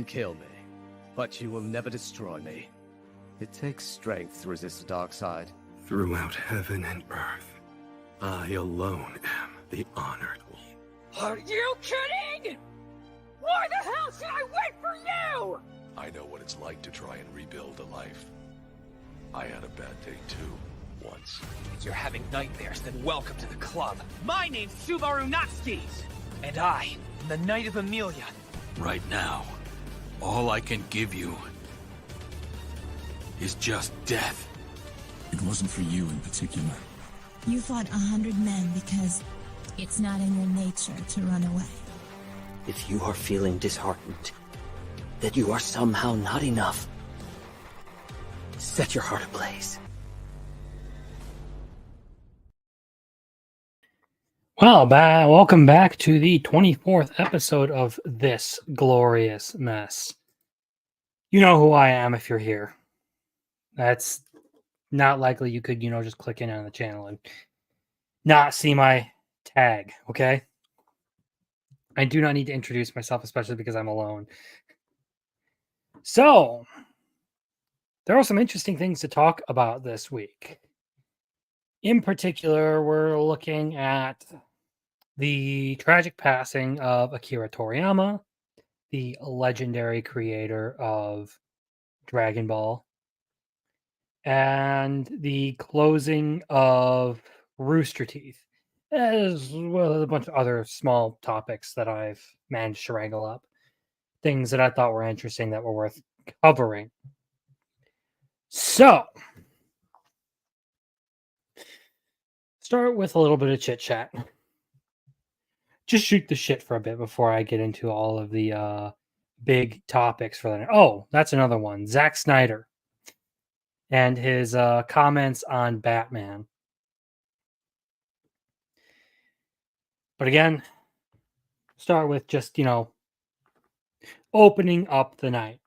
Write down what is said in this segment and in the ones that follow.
kill me, but you will never destroy me. It takes strength to resist the dark side. Throughout heaven and earth, I alone am the honored one. Are you kidding? Why the hell should I wait for you? I know what it's like to try and rebuild a life. I had a bad day too, once. If you're having nightmares, then welcome to the club. My name's Subaru Natsuki, and I am the Knight of Amelia. Right now, all I can give you is just death. It wasn't for you in particular. You fought 100 men because it's not in your nature to run away. If you are feeling disheartened, that you are somehow not enough, set your heart ablaze. Well, welcome back to the 24th episode of This Glorious Mess. You know who I am if you're here. That's not likely you could, just click in on the channel and not see my tag, okay? I do not need to introduce myself, especially because I'm alone. So, there are some interesting things to talk about this week. In particular, we're looking at the tragic passing of Akira Toriyama, the legendary creator of Dragon Ball, and the closing of Rooster Teeth, as well as a bunch of other small topics that I've managed to wrangle up. Things that I thought were interesting that were worth covering. So, start with a little bit of chit chat. Just shoot the shit for a bit before I get into all of the big topics for the night. Oh, that's another one. Zack Snyder and his comments on Batman. But again, start with just, opening up the night.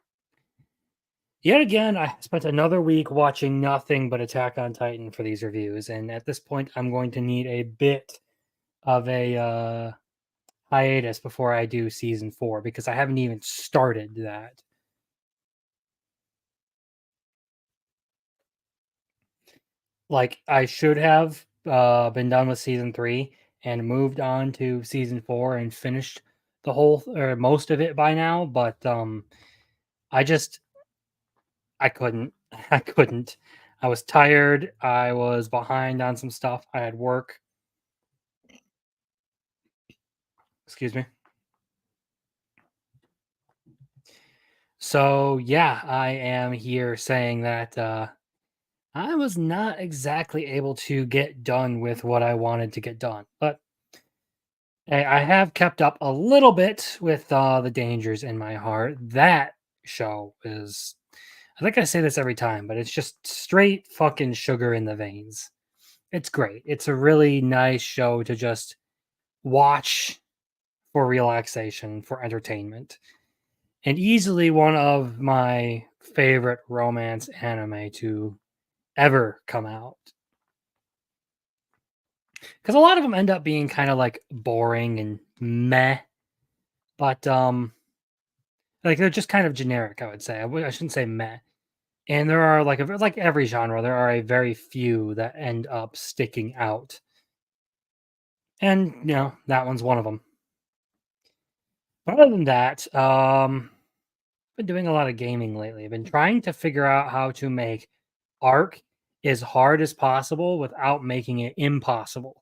Yet again, I spent another week watching nothing but Attack on Titan for these reviews, and at this point, I'm going to need a bit of a hiatus before I do season 4, because I haven't even started that. Like, I should have been done with season 3 and moved on to season 4 and finished the whole or most of it by now, but I couldn't. I couldn't. I was tired. I was behind on some stuff. I had work. Excuse me. So, yeah, I am here saying that I was not exactly able to get done with what I wanted to get done. But I have kept up a little bit with The Dangers in My Heart. That show is... I think I say this every time, but it's just straight fucking sugar in the veins. It's great. It's a really nice show to just watch for relaxation, for entertainment. And easily one of my favorite romance anime to ever come out. Because a lot of them end up being kind of like boring and meh. But like they're just kind of generic, I would say. I shouldn't say meh. And there are like every genre, there are a very few that end up sticking out. And that one's one of them. But other than that, I've been doing a lot of gaming lately. I've been trying to figure out how to make Ark as hard as possible without making it impossible,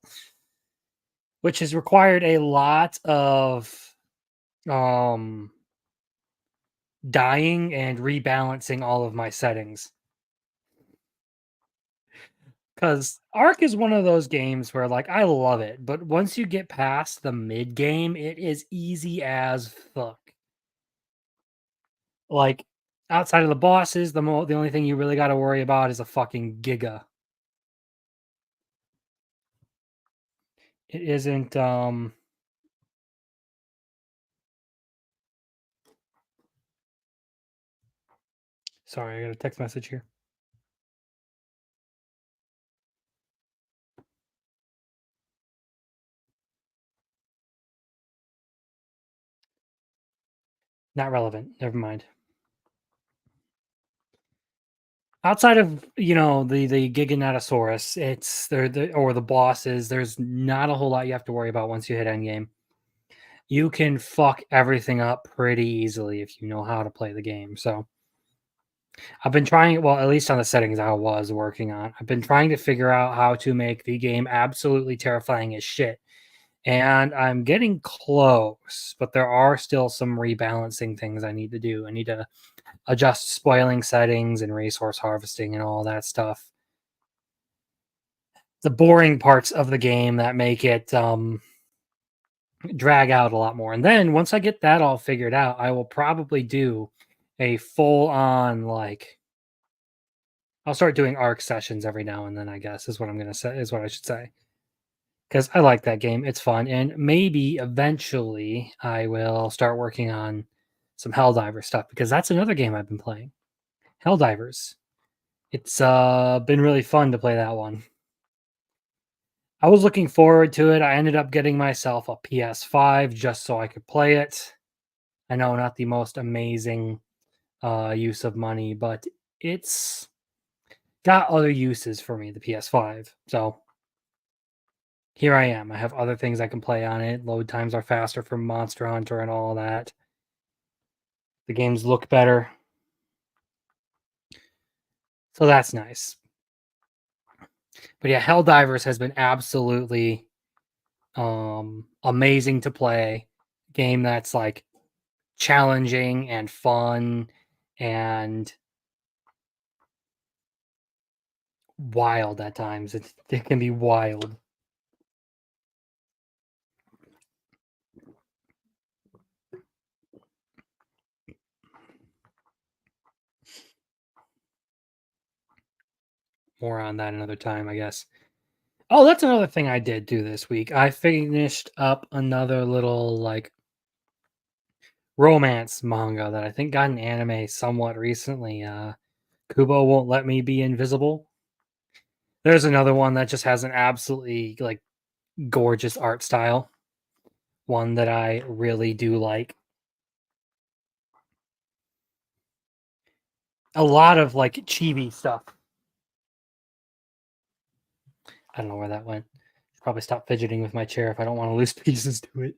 which has required a lot of dying and rebalancing all of my settings. Because Ark is one of those games where, like, I love it, but once you get past the mid game, it is easy as fuck. Like, outside of the bosses, the only thing you really got to worry about is a fucking Giga. It isn't, Sorry, I got a text message here. Not relevant. Never mind. Outside of the Giganotosaurus, it's or the bosses. There's not a whole lot you have to worry about once you hit endgame. You can fuck everything up pretty easily if you know how to play the game. So I've been trying, well, at least on the settings I was working on, I've been trying to figure out how to make the game absolutely terrifying as shit. And I'm getting close, but there are still some rebalancing things I need to do. I need to adjust spoiling settings and resource harvesting and all that stuff. The boring parts of the game that make it drag out a lot more. And then once I get that all figured out, I will probably do a full on I'll start doing arc sessions every now and then, I guess, is what I'm going to say, is what I should say. Because I like that game. It's fun. And maybe eventually I will start working on some Helldiver stuff, because that's another game I've been playing. Helldivers. It's been really fun to play that one. I was looking forward to it. I ended up getting myself a PS5 just so I could play it. I know, not the most amazing use of money, but it's got other uses for me, the PS5. So here I am. I have other things I can play on it. Load times are faster for Monster Hunter and all that. The games look better. So that's nice. But yeah, Helldivers has been absolutely amazing to play. Game that's like challenging and fun and wild at times. It can be wild. More on that another time, I guess. Oh, that's another thing I did do this week. I finished up another little romance manga that I think got an anime somewhat recently. Kubo Won't Let Me Be Invisible. There's another one that just has an absolutely gorgeous art style. One that I really do like. A lot of chibi stuff. I don't know where that went. Probably stop fidgeting with my chair if I don't want to lose pieces to it.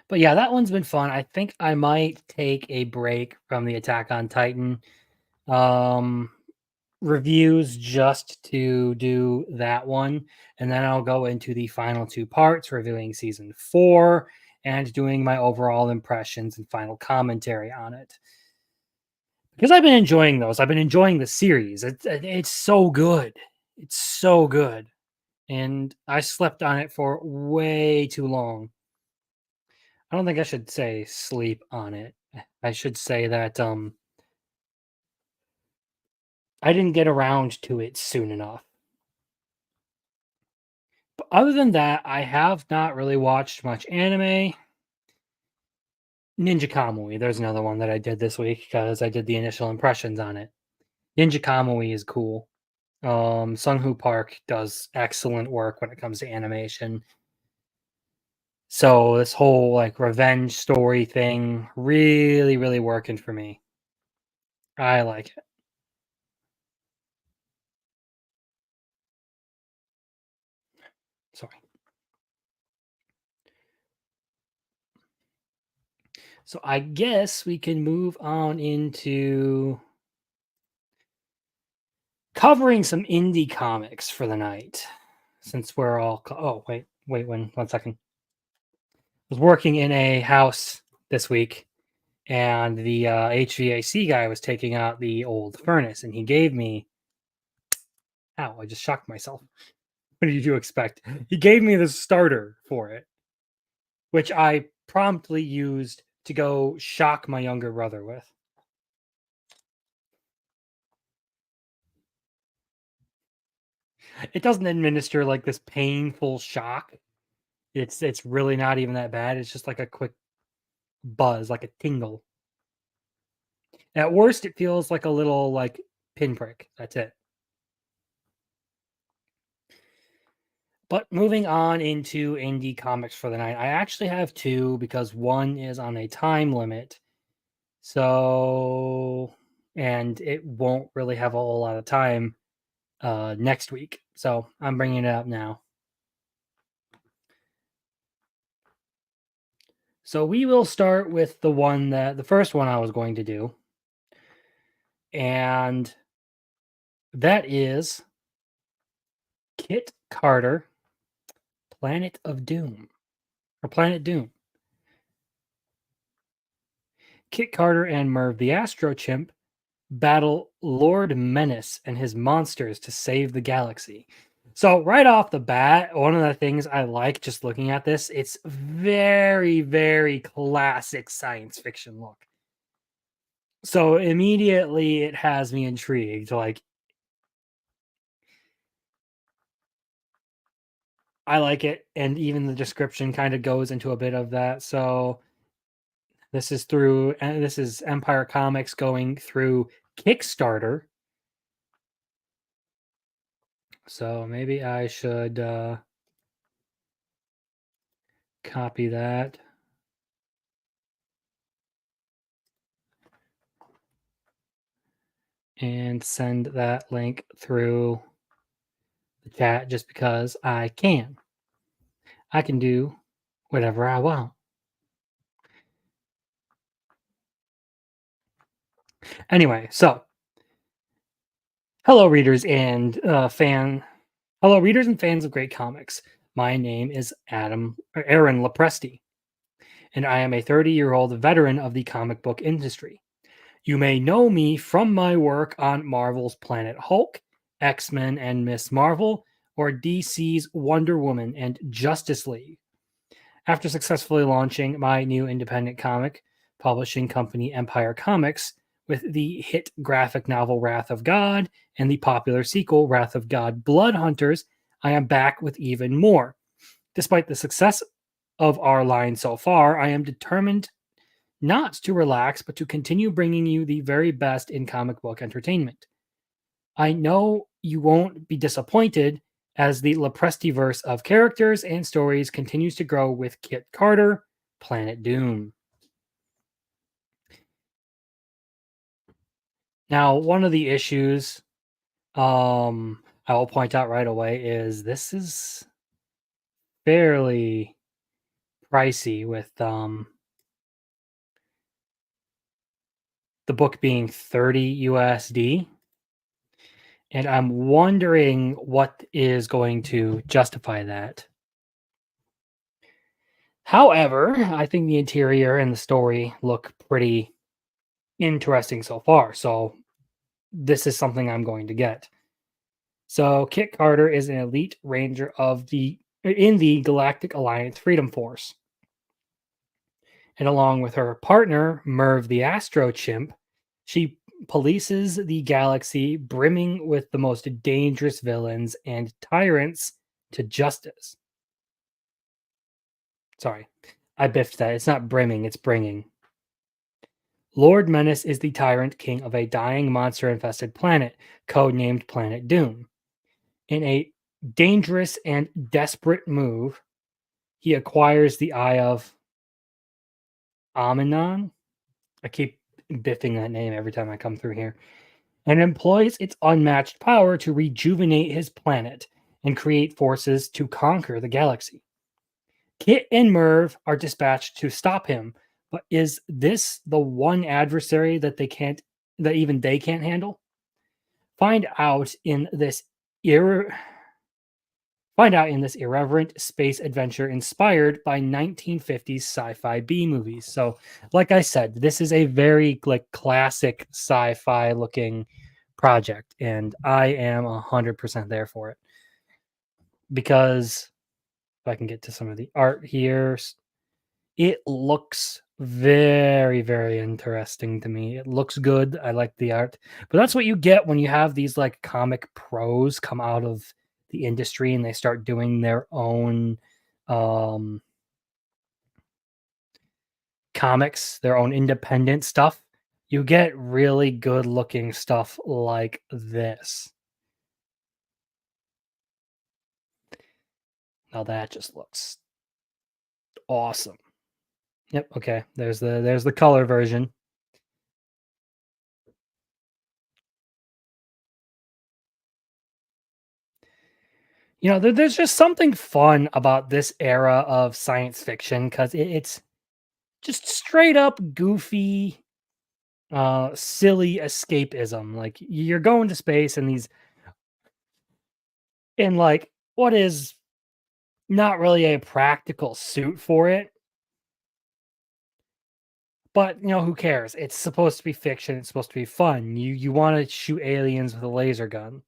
But yeah, that one's been fun. I think I might take a break from the Attack on Titan reviews just to do that one. And then I'll go into the final two parts, reviewing season 4 and doing my overall impressions and final commentary on it. Because I've been enjoying those. I've been enjoying the series. It's so good. It's so good. And I slept on it for way too long. I don't think I should say sleep on it. I should say that I didn't get around to it soon enough. But other than that, I have not really watched much anime. Ninja Kamui, there's another one that I did this week because I did the initial impressions on it. Ninja Kamui is cool. Sung-Hoo Park does excellent work when it comes to animation. So this whole revenge story thing really, really working for me. I like it. Sorry. So I guess we can move on into covering some indie comics for the night, since we're all. Oh, wait, one second. I was working in a house this week, and the HVAC guy was taking out the old furnace, and he gave me. Ow! I just shocked myself. What did you expect? He gave me the starter for it, which I promptly used to go shock my younger brother with. It doesn't administer this painful shock. It's really not even that bad. It's just like a quick buzz, like a tingle. At worst, it feels like a little pinprick. That's it. But moving on into indie comics for the night, I actually have two because one is on a time limit. So, and it won't really have a whole lot of time next week. So I'm bringing it up now. So we will start with the first one I was going to do. And that is Kit Carter, Planet of Doom, or Planet Doom. Kit Carter and Merv the Astro Chimp battle Lord Menace and his monsters to save the galaxy. So right off the bat, one of the things I like just looking at this, it's very, very classic science fiction look. So immediately it has me intrigued. Like, I like it, and even the description kind of goes into a bit of that. So this is Empire Comics going through Kickstarter. So maybe I should copy that. And send that link through the chat just because I can. I can do whatever I want. Anyway, so hello readers and fans of great comics. My name is Aaron Lepresti, and I am a 30-year-old veteran of the comic book industry. You may know me from my work on Marvel's Planet Hulk, X-Men and Miss Marvel, or DC's Wonder Woman and Justice League. After successfully launching my new independent comic publishing company, Empire Comics, with the hit graphic novel Wrath of God and the popular sequel, Wrath of God Blood Hunters, I am back with even more. Despite the success of our line so far, I am determined not to relax, but to continue bringing you the very best in comic book entertainment. I know you won't be disappointed as the Leprestiverse of characters and stories continues to grow with Kit Carter, Planet Doom. Now, one of the issues I will point out right away is this is fairly pricey with the book being 30 USD. And I'm wondering what is going to justify that. However, I think the interior and the story look pretty interesting so far. So this is something I'm going to get. So Kit Carter is an elite ranger in the Galactic Alliance Freedom Force. And along with her partner, Merv the Astro Chimp, she polices the galaxy brimming with the most dangerous villains and tyrants to justice. Sorry, I biffed that. It's not brimming, it's bringing. Lord Menace is the tyrant king of a dying monster-infested planet, codenamed Planet Doom. In a dangerous and desperate move, he acquires the Eye of Aminon. I keep biffing that name every time I come through here. And employs its unmatched power to rejuvenate his planet and create forces to conquer the galaxy. Kit and Merv are dispatched to stop him, but is this the one adversary that even they can't handle? Find out in this irreverent space adventure inspired by 1950s sci-fi B movies. So, like I said, this is a very classic sci-fi looking project, and I am 100% there for it. Because if I can get to some of the art here, it looks very, very interesting to me. It looks good. I like the art. But that's what you get when you have these comic pros come out of the industry and they start doing their own comics, their own independent stuff. You get really good looking stuff like this. Now that just looks awesome. Yep, okay. There's the color version. You know, there's just something fun about this era of science fiction because it's just straight up goofy, silly escapism. Like you're going to space and like what is not really a practical suit for it. But you know, who cares? It's supposed to be fiction. It's supposed to be fun. You want to shoot aliens with a laser gun.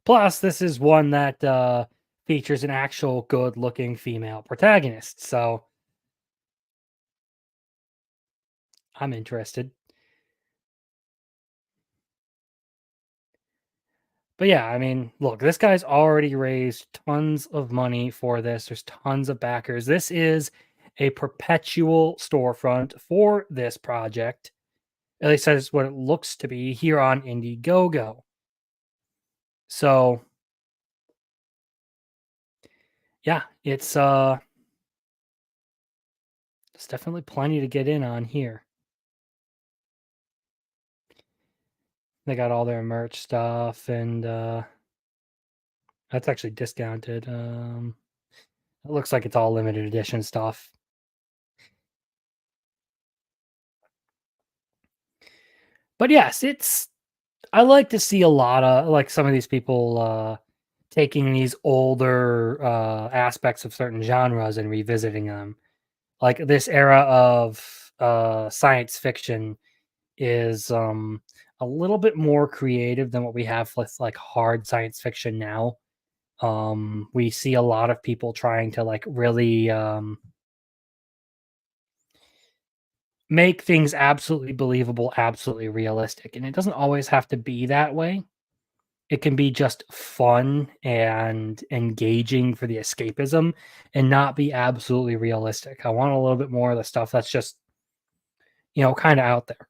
Plus, this is one that features an actual good-looking female protagonist. So I'm interested. But yeah, I mean, look, this guy's already raised tons of money for this. There's tons of backers. This is a perpetual storefront for this project. At least that's what it looks to be here on Indiegogo. So yeah, it's definitely plenty to get in on here. They got all their merch stuff and that's actually discounted. It looks like it's all limited edition stuff. But yes, I like to see a lot of like some of these people taking these older aspects of certain genres and revisiting them. Like this era of science fiction is a little bit more creative than what we have with like hard science fiction now. We see a lot of people trying to like really make things absolutely believable, absolutely realistic. And it doesn't always have to be that way. It can be just fun and engaging for the escapism and not be absolutely realistic. I want a little bit more of the stuff that's just, you know, kind of out there.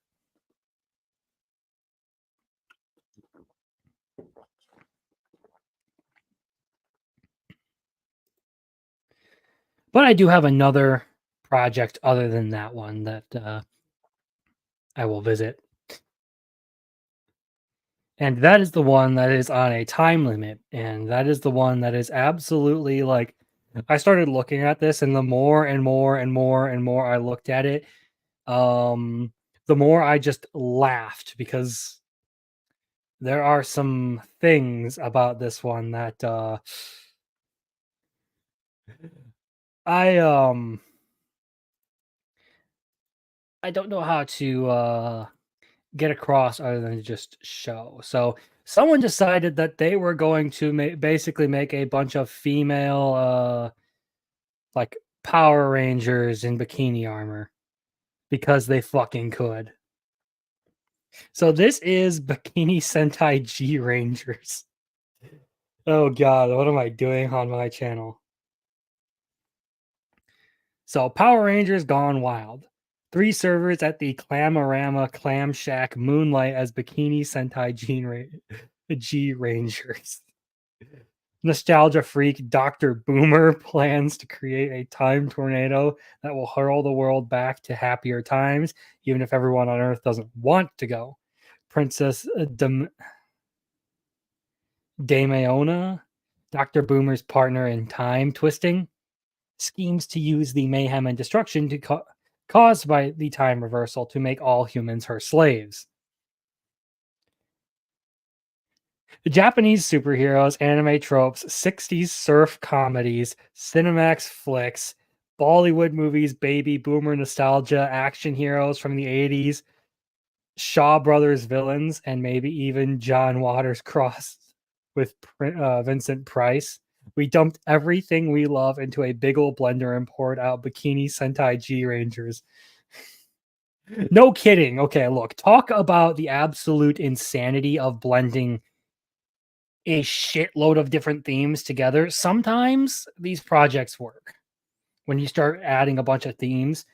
But I do have another project other than that one that I will visit. And that is the one that is on a time limit. And that is the one that is absolutely like, I started looking at this, and the more and more and more and more I looked at it, the more I just laughed because there are some things about this one that I don't know how to get across other than just show. So someone decided that they were going to basically make a bunch of female like Power Rangers in bikini armor because they fucking could. So this is Bikini Sentai G Rangers. Oh god, what am I doing on my channel? So Power Rangers Gone Wild. 3 servers at the Clamorama Clam Shack moonlight as Bikini Sentai G Rangers. Nostalgia freak Dr. Boomer plans to create a time tornado that will hurl the world back to happier times, even if everyone on Earth doesn't want to go. Princess Dameona, Dr. Boomer's partner in time twisting, schemes to use the mayhem and destruction caused by the time reversal to make all humans her slaves. The Japanese superheroes, anime tropes, 60s surf comedies, Cinemax flicks, Bollywood movies, baby boomer nostalgia, action heroes from the 80s, Shaw Brothers villains, and maybe even John Waters crossed with Vincent Price. We dumped everything we love into a big old blender and poured out Bikini Sentai G Rangers. No kidding. Okay, look, talk about the absolute insanity of blending a shitload of different themes together. Sometimes these projects work when you start adding a bunch of themes,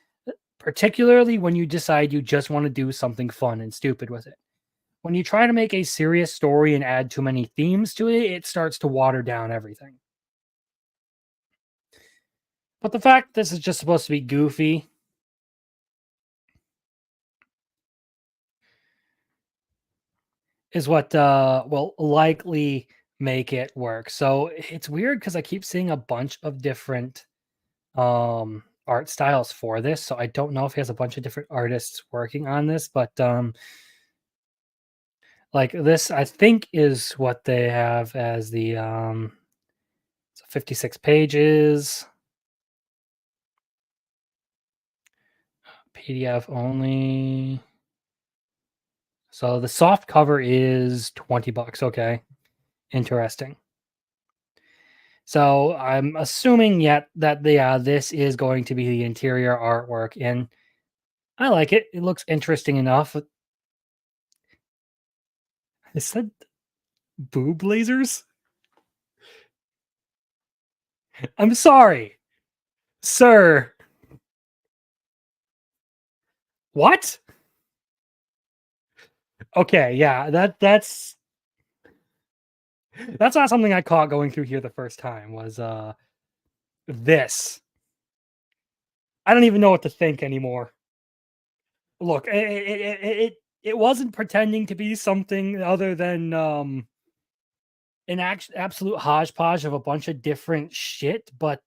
particularly when you decide you just want to do something fun and stupid with it. when you try to make a serious story and add too many themes to it, it starts to water down everything. But the fact this is just supposed to be goofy is what will likely make it work. So it's weird because I keep seeing a bunch of different art styles for this. So I don't know if he has a bunch of different artists working on this, but like this, I think is what they have as the 56 pages. PDF only. So the soft cover is $20. Okay. Interesting. So I'm assuming yet that this is going to be the interior artwork, and I like it. It looks interesting enough. I said boob lasers? I'm sorry, sir. What? Okay, yeah, that's not something I caught going through here the first time. Was this? I don't even know what to think anymore. Look, it wasn't pretending to be something other than an absolute hodgepodge of a bunch of different shit, but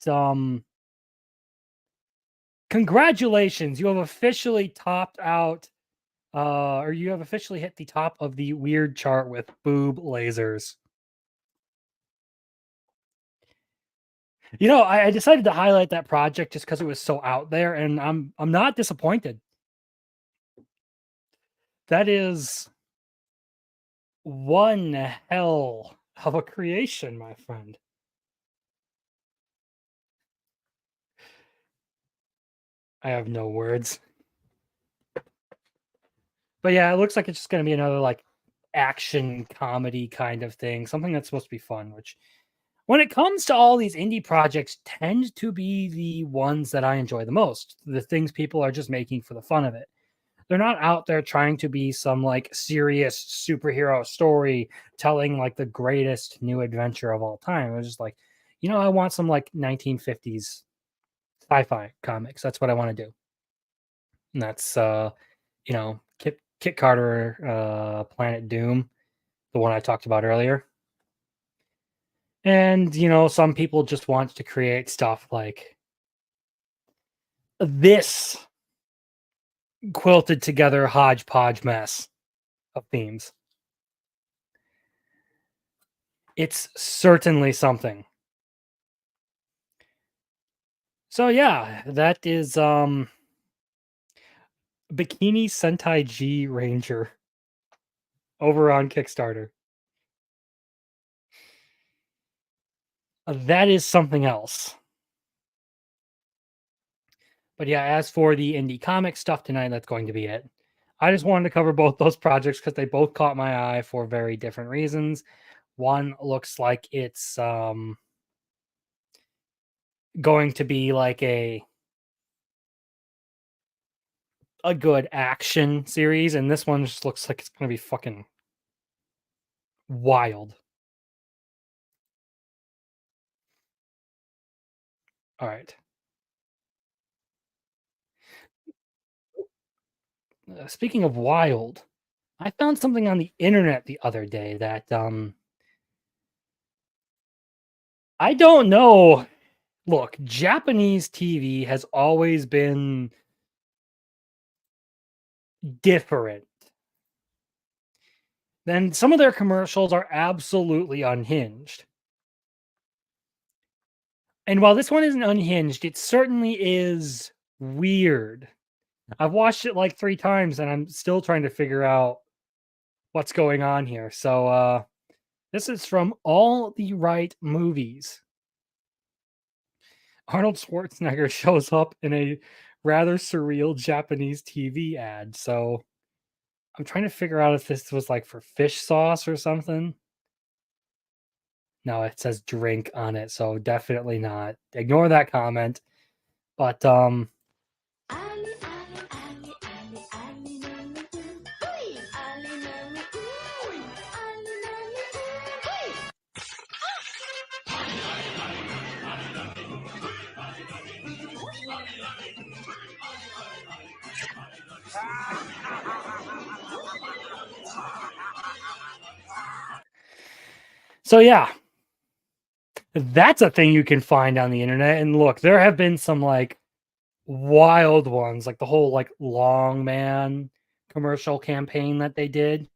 congratulations, you have officially topped out or you have officially hit the top of the weird chart with boob lasers. You know, I decided to highlight that project just because it was so out there, and I'm not disappointed. That is one hell of a creation, my friend. I have no words. But yeah, it looks like it's just going to be another like action comedy kind of thing, something that's supposed to be fun, which when it comes to all these indie projects tend to be the ones that I enjoy the most. The things people are just making for the fun of it. They're not out there trying to be some like serious superhero story telling like the greatest new adventure of all time. It was just like, I want some like 1950s sci-fi comics. That's what I want to do. And that's Kit Carter, Planet Doom, the one I talked about earlier. And, some people just want to create stuff like this quilted together hodgepodge mess of themes. It's certainly something. So yeah, that is Bikini Sentai G Ranger over on Kickstarter. That is something else. But yeah, as for the indie comic stuff tonight, that's going to be it. I just wanted to cover both those projects because they both caught my eye for very different reasons. One looks like it's going to be like a good action series, and this one just looks like it's going to be fucking wild. All right. Speaking of wild, I found something on the internet the other day that I don't know. Look, Japanese TV has always been different. Then some of their commercials are absolutely unhinged. And while this one isn't unhinged, it certainly is weird. I've watched it like 3 times and I'm still trying to figure out what's going on here. So this is from All the Right Movies. Arnold Schwarzenegger shows up in a rather surreal Japanese TV ad. So I'm trying to figure out if this was like for fish sauce or something. No, it says drink on it, so definitely not. Ignore that comment. But So yeah, that's a thing you can find on the internet. And look, there have been some like wild ones, like the whole like Long Man commercial campaign that they did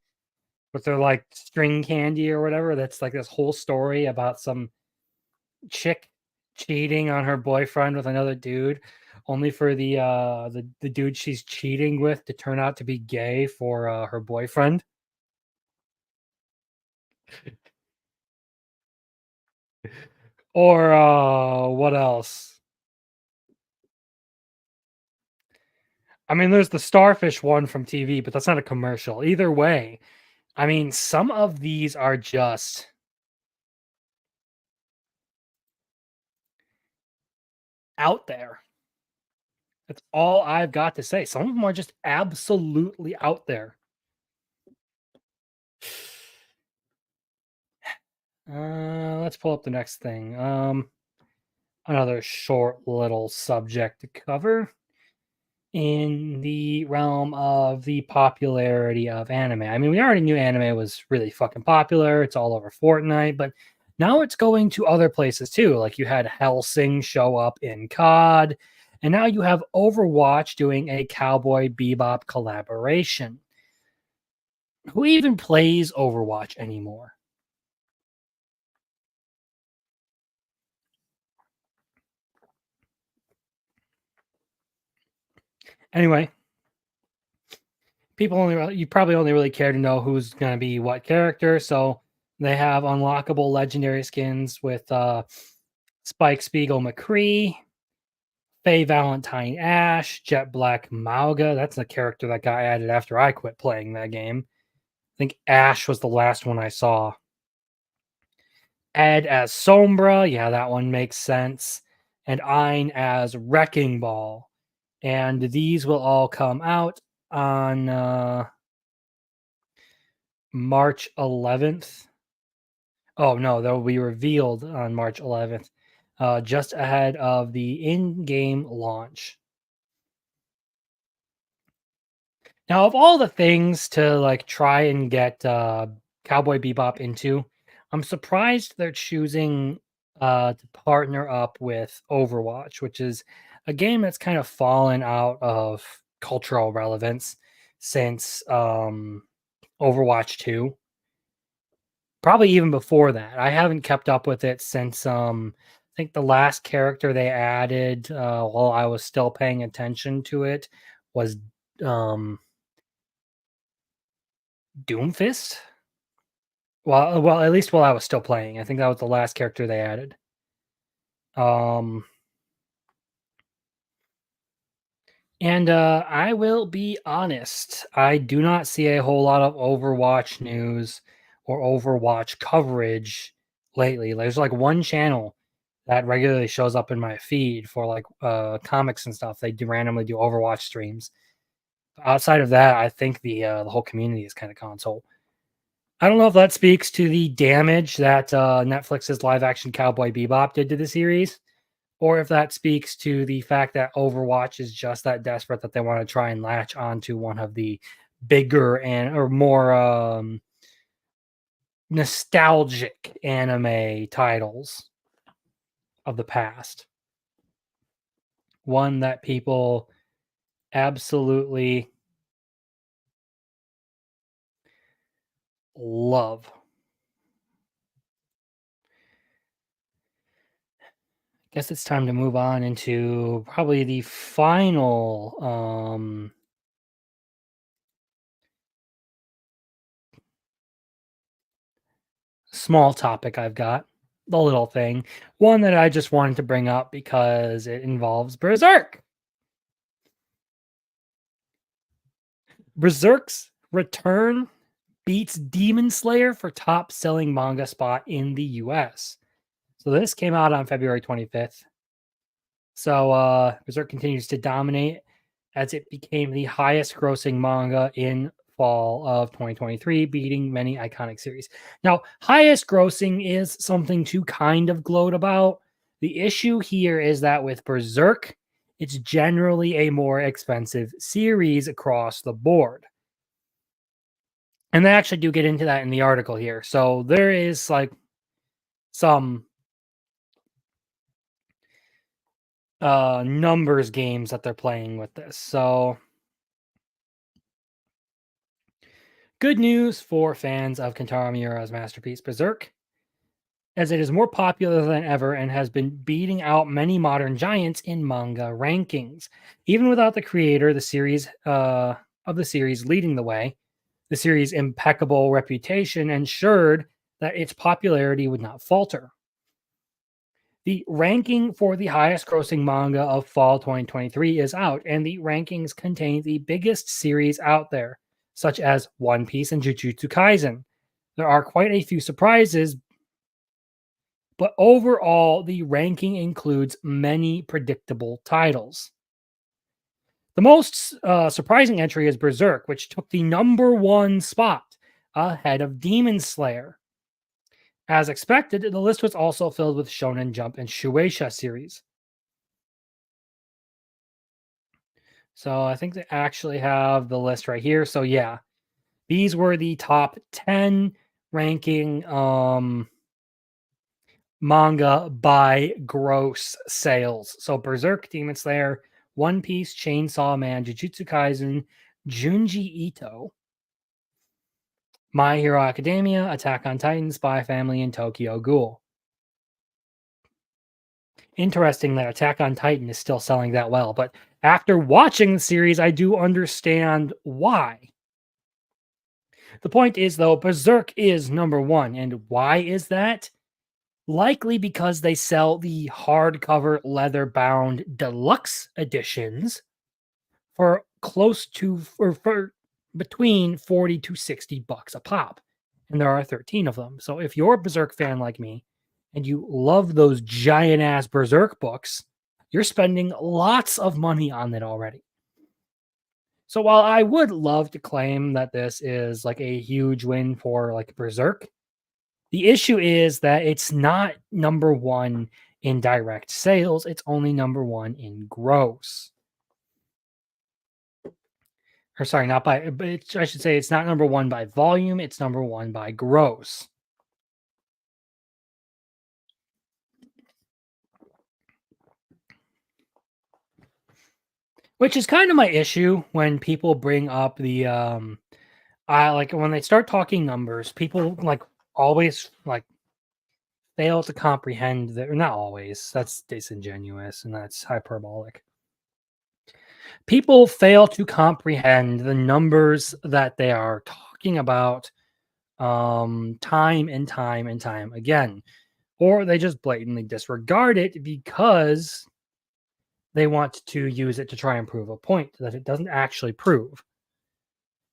with their like string candy or whatever. That's like this whole story about some chick cheating on her boyfriend with another dude, only for the dude she's cheating with to turn out to be gay for her boyfriend. Or what else? I mean, there's the starfish one from TV, but that's not a commercial. Either way, I mean, some of these are just out there. That's all I've got to say. Some of them are just absolutely out there. Let's pull up the next thing. Another short little subject to cover in the realm of the popularity of anime. I mean, we already knew anime was really fucking popular. It's all over Fortnite, but now it's going to other places too. Like you had Hellsing show up in COD, and now you have Overwatch doing a Cowboy Bebop collaboration. Who even plays Overwatch anymore? Anyway, you probably only really care to know who's going to be what character. So they have unlockable legendary skins with Spike Spiegel McCree, Faye Valentine Ash, Jet Black Mauga. That's a character that got added after I quit playing that game. I think Ash was the last one I saw. Ed as Sombra. Yeah, that one makes sense. And Ein as Wrecking Ball. And these will all come out on March 11th. Oh, no, they'll be revealed on March 11th, just ahead of the in-game launch. Now, of all the things to like try and get Cowboy Bebop into, I'm surprised they're choosing to partner up with Overwatch, which is a game that's kind of fallen out of cultural relevance since Overwatch 2. Probably even before that. I haven't kept up with it since I think the last character they added while I was still paying attention to it was Doomfist. Well, at least while I was still playing. I think that was the last character they added. And I will be honest, I do not see a whole lot of Overwatch news or Overwatch coverage lately. There's like one channel that regularly shows up in my feed for like comics and stuff. They do randomly do Overwatch streams. Outside of that, I think the whole community is kind of console. I don't know if that speaks to the damage that Netflix's live action Cowboy Bebop did to the series, or if that speaks to the fact that Overwatch is just that desperate that they want to try and latch onto one of the bigger and or more nostalgic anime titles of the past. One that people absolutely love. Guess it's time to move on into probably the final small topic I've got. The little thing. One that I just wanted to bring up because it involves Berserk. Berserk's return beats Demon Slayer for top selling manga spot in the US. So this came out on February 25th. So Berserk continues to dominate as it became the highest grossing manga in fall of 2023, beating many iconic series. Now, highest grossing is something to kind of gloat about. The issue here is that with Berserk, it's generally a more expensive series across the board. And they actually do get into that in the article here. So there is like some numbers games that they're playing with this. So good news for fans of Kentaro Miura's masterpiece Berserk, as it is more popular than ever and has been beating out many modern giants in manga rankings. Even without the creator, the series of the series leading the way, the series' impeccable reputation ensured that its popularity would not falter. The ranking for the highest grossing manga of fall 2023 is out, and the rankings contain the biggest series out there, such as One Piece and Jujutsu Kaisen. There are quite a few surprises, but overall, the ranking includes many predictable titles. The most surprising entry is Berserk, which took the #1 spot ahead of Demon Slayer. As expected, the list was also filled with Shonen Jump and Shueisha series. So I think they actually have the list right here. So yeah, these were the top 10 ranking manga by gross sales. So Berserk, Demon Slayer, One Piece, Chainsaw Man, Jujutsu Kaisen, Junji Ito, My Hero Academia, Attack on Titan, Spy Family, and Tokyo Ghoul. Interesting that Attack on Titan is still selling that well, but after watching the series, I do understand why. The point is, though, Berserk is #1, and why is that? Likely because they sell the hardcover leather-bound deluxe editions for close to for between 40 to 60 bucks a pop. And there are 13 of them. So if you're a Berserk fan like me and you love those giant ass Berserk books, you're spending lots of money on it already. So while I would love to claim that this is like a huge win for like Berserk, the issue is that it's not #1 in direct sales. It's only #1 in gross. Or sorry, not by, but I should say it's not #1 by volume. It's #1 by gross. Which is kind of my issue when people bring up the I like when they start talking numbers, people like always like fail to comprehend that, not always, that's disingenuous and that's hyperbolic. People fail to comprehend the numbers that they are talking about time and time and time again, or they just blatantly disregard it because they want to use it to try and prove a point that it doesn't actually prove.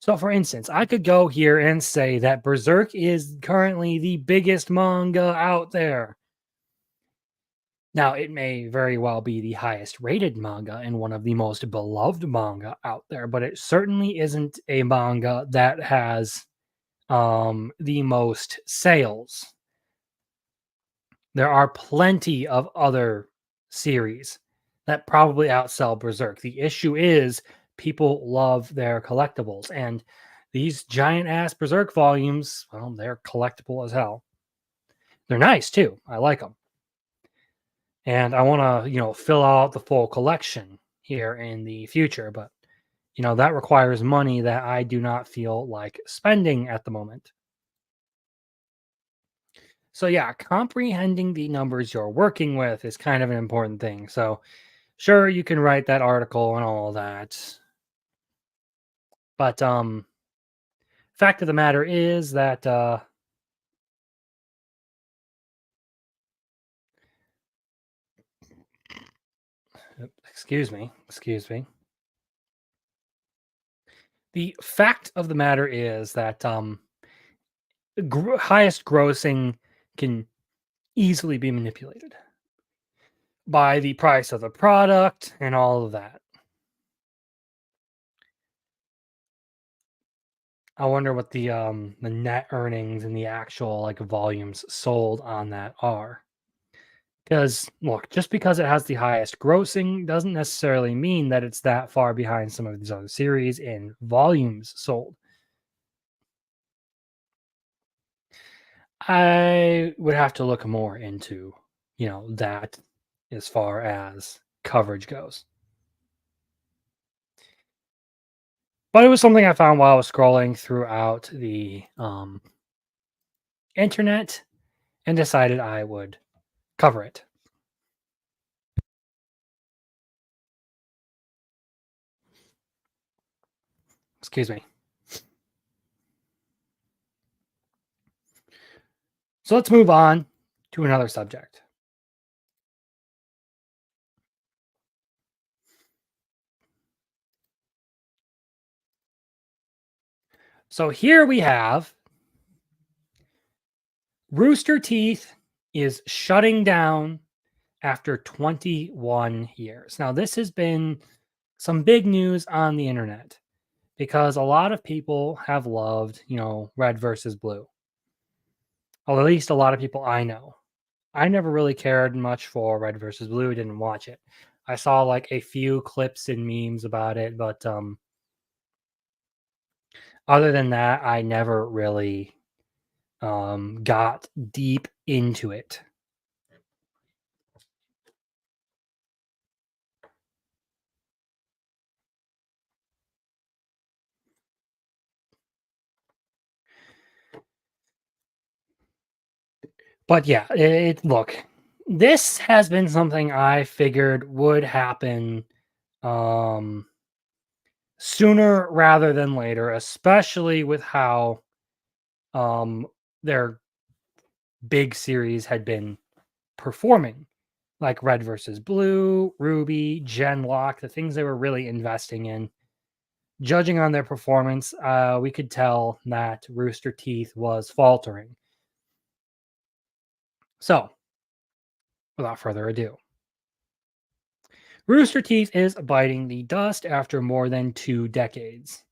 So, for instance, I could go here and say that Berserk is currently the biggest manga out there. Now, it may very well be the highest rated manga and one of the most beloved manga out there, but it certainly isn't a manga that has the most sales. There are plenty of other series that probably outsell Berserk. The issue is people love their collectibles, and these giant ass Berserk volumes, well, they're collectible as hell. They're nice too. I like them. And I want to, fill out the full collection here in the future, but that requires money that I do not feel like spending at the moment. So yeah, comprehending the numbers you're working with is kind of an important thing. So sure, you can write that article and all that. But fact of the matter is that excuse me. The fact of the matter is that highest grossing can easily be manipulated by the price of the product and all of that. I wonder what the net earnings and the actual like volumes sold on that are. Because, look, just because it has the highest grossing doesn't necessarily mean that it's that far behind some of these other series in volumes sold. I would have to look more into, that as far as coverage goes. But it was something I found while I was scrolling throughout the internet and decided I would cover it. Excuse me. So let's move on to another subject. So here we have Rooster Teeth is shutting down after 21 years. Now, this has been some big news on the internet because a lot of people have loved, Red versus Blue. Or at least a lot of people I know. I never really cared much for Red versus Blue, didn't watch it. I saw like a few clips and memes about it, but other than that, I never really got deep into it. But yeah, look, this has been something I figured would happen sooner rather than later, especially with how their big series had been performing, like Red versus Blue, Ruby, Genlock, the things they were really investing in. Judging on their performance, we could tell that Rooster Teeth was faltering. So, without further ado, Rooster Teeth is biting the dust after more than 2 decades.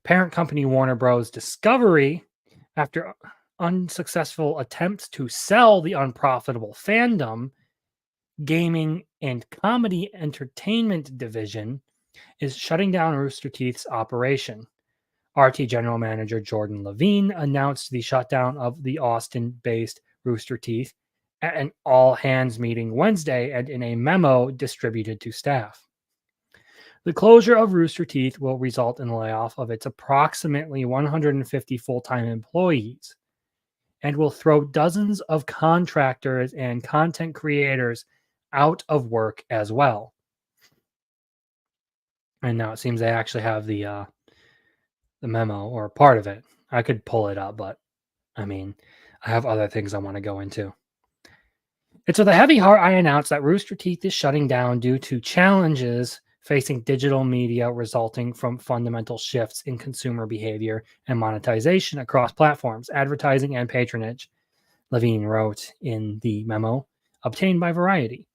Parent company Warner Bros. Discovery, after unsuccessful attempts to sell the unprofitable fandom, gaming, and comedy entertainment division, is shutting down Rooster Teeth's operation. RT General Manager Jordan Levine announced the shutdown of the Austin-based Rooster Teeth at an all-hands meeting Wednesday and in a memo distributed to staff. The closure of Rooster Teeth will result in the layoff of its approximately 150 full-time employees and will throw dozens of contractors and content creators out of work as well. And now it seems they actually have the memo or part of it. I could pull it up, but I have other things I want to go into. It's with a heavy heart I announce that Rooster Teeth is shutting down due to challenges facing digital media resulting from fundamental shifts in consumer behavior and monetization across platforms, advertising, and patronage, Levine wrote in the memo obtained by Variety.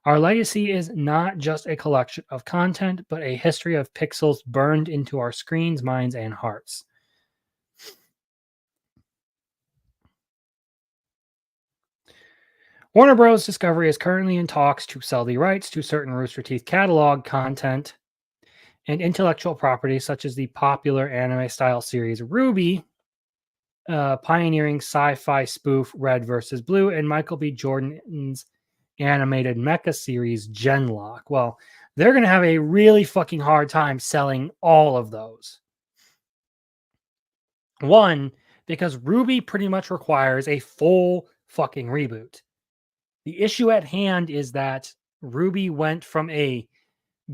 Our legacy is not just a collection of content, but a history of pixels burned into our screens, minds, and hearts. Warner Bros. Discovery is currently in talks to sell the rights to certain Rooster Teeth catalog content and intellectual property, such as the popular anime-style series Ruby, pioneering sci-fi spoof Red vs. Blue, and Michael B. Jordan's animated mecha series Genlock. Well, they're going to have a really fucking hard time selling all of those. One, because Ruby pretty much requires a full fucking reboot. The issue at hand is that Ruby went from a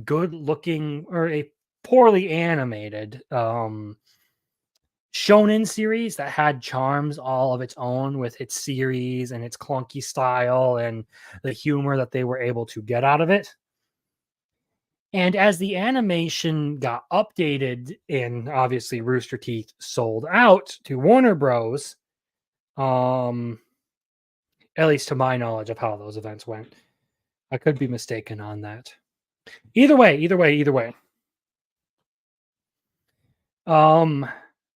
good looking or a poorly animated shonen series that had charms all of its own with its series and its clunky style and the humor that they were able to get out of it. And as the animation got updated and obviously Rooster Teeth sold out to Warner Bros., at least to my knowledge of how those events went. I could be mistaken on that. Either way.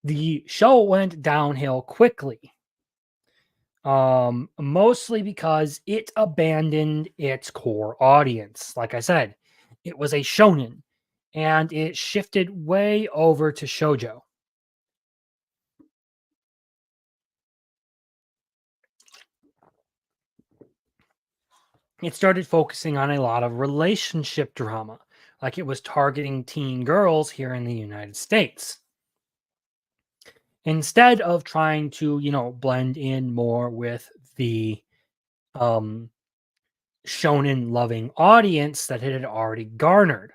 The show went downhill quickly. Mostly because it abandoned its core audience. Like I said, it was a shonen, and it shifted way over to shoujo. It started focusing on a lot of relationship drama, like it was targeting teen girls here in the United States. Instead of trying to, blend in more with the um, shonen loving audience that it had already garnered.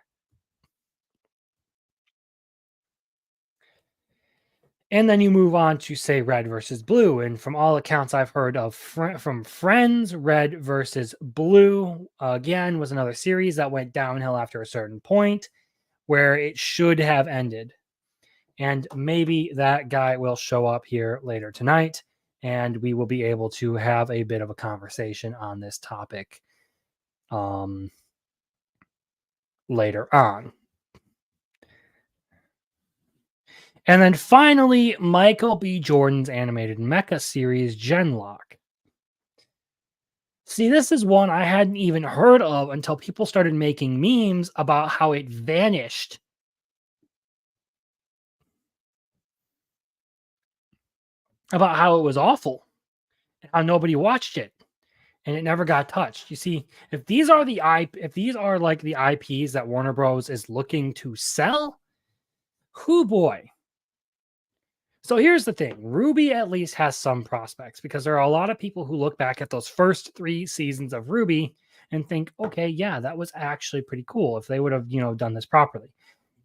And then you move on to, say, Red versus Blue. And from all accounts I've heard of from friends, Red versus Blue, again, was another series that went downhill after a certain point where it should have ended. And maybe that guy will show up here later tonight, and we will be able to have a bit of a conversation on this topic later on. And then finally, Michael B. Jordan's animated mecha series, Genlock. See, this is one I hadn't even heard of until people started making memes about how it vanished. About how it was awful. And how nobody watched it. And it never got touched. You see, if these are like the IPs that Warner Bros. Is looking to sell, whoo boy. So here's the thing. RWBY at least has some prospects because there are a lot of people who look back at those first 3 seasons of RWBY and think, okay, yeah, that was actually pretty cool if they would have, done this properly.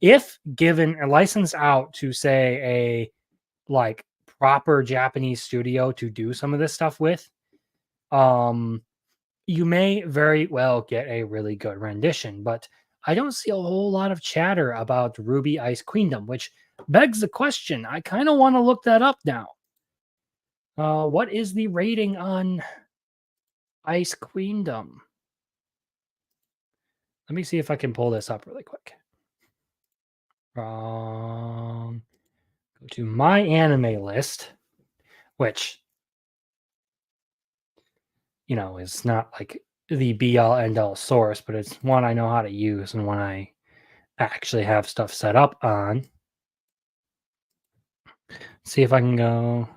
If given a license out to, say, a like proper Japanese studio to do some of this stuff with, you may very well get a really good rendition, but I don't see a whole lot of chatter about RWBY Ice Queendom, which begs the question. I kind of want to look that up now. What is the rating on Ice Queendom? Let me see if I can pull this up really quick. Go to my anime list, which, is not like the be-all end-all source, but it's one I know how to use and one I actually have stuff set up on. See if I can go.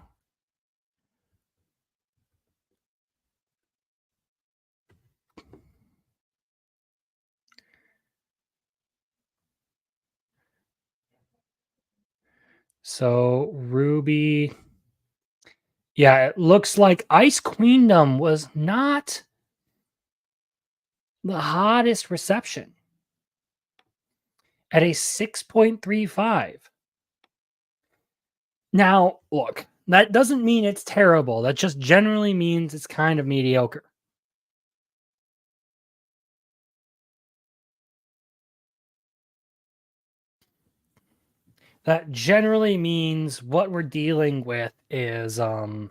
So RWBY. Yeah, it looks like Ice Queendom was not the hottest reception at a 6.35. Now, look, that doesn't mean it's terrible. That just generally means it's kind of mediocre. That generally means what we're dealing with is a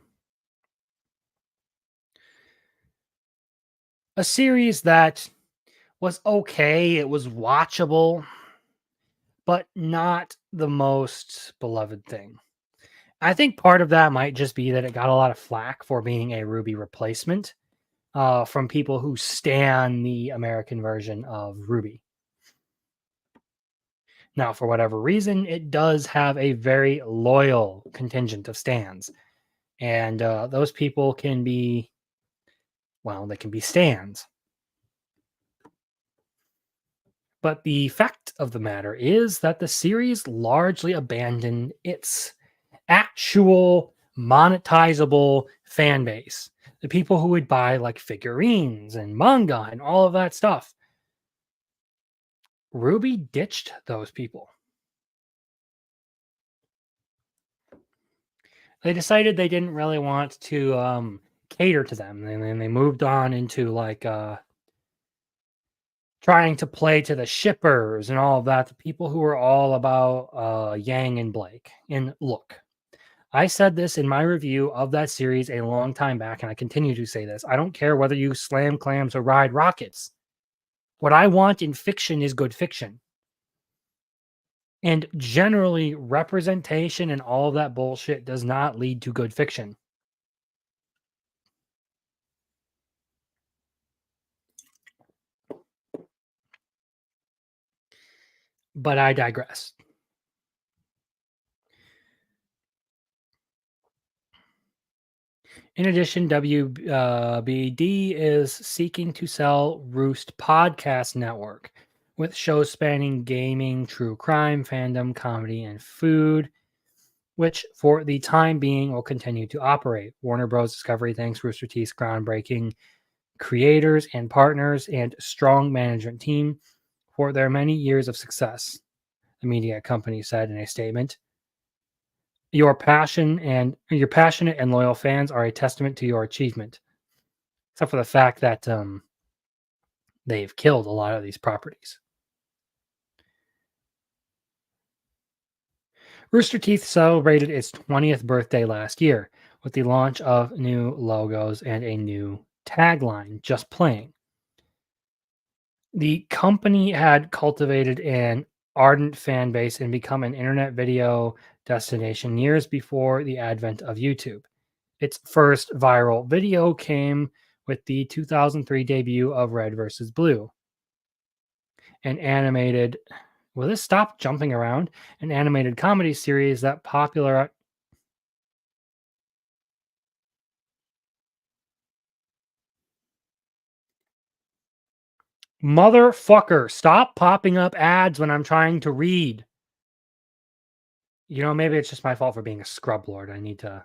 series that was okay. It was watchable, but not the most beloved thing. I think part of that might just be that it got a lot of flack for being a RWBY replacement from people who stan the American version of RWBY. Now, for whatever reason, it does have a very loyal contingent of stans. And those people can be, they can be stans. But the fact of the matter is that the series largely abandoned its actual monetizable fan base. The people who would buy like figurines and manga and all of that stuff. RWBY ditched those people. They decided they didn't really want to cater to them. And then they moved on into like trying to play to the shippers and all of that. The people who were all about Yang and Blake. And look, I said this in my review of that series a long time back, and I continue to say this. I don't care whether you slam clams or ride rockets. What I want in fiction is good fiction. And generally, representation and all of that bullshit does not lead to good fiction. But I digress. In addition, WBD is seeking to sell Roost Podcast Network with shows spanning gaming, true crime, fandom, comedy, and food, which for the time being will continue to operate. Warner Bros. Discovery thanks Rooster Teeth's groundbreaking creators and partners and strong management team for their many years of success, the media company said in a statement. Your passionate and loyal fans are a testament to your achievement, except for the fact that they've killed a lot of these properties. Rooster Teeth celebrated its 20th birthday last year with the launch of new logos and a new tagline, Just Playing. The company had cultivated an ardent fan base and become an internet video destination years before the advent of YouTube. Its first viral video came with the 2003 debut of Red vs. Blue, an animated. Will this stop jumping around? An animated comedy series that popular. Motherfucker, stop popping up ads when I'm trying to read. You know, maybe it's just my fault for being a scrub lord. I need to.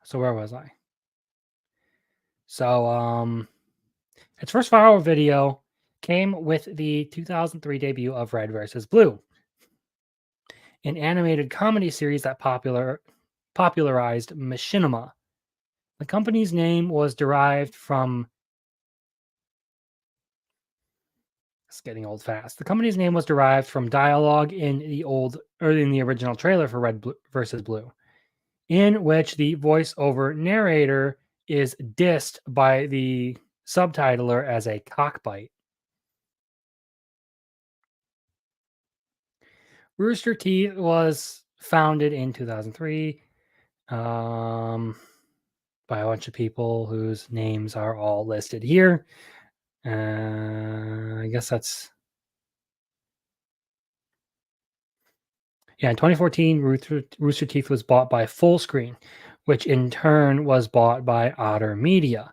So where was I? So, its first viral video came with the 2003 debut of Red vs. Blue, an animated comedy series that popularized machinima. The company's name was derived from. It's getting old fast. The company's name was derived from dialogue in the original trailer for Red vs. Blue, in which the voiceover narrator is dissed by the subtitler as a cockbite. Rooster Teeth was founded in 2003 by a bunch of people whose names are all listed here. I guess that's... Yeah, in 2014, Rooster Teeth was bought by Fullscreen, which in turn was bought by Otter Media,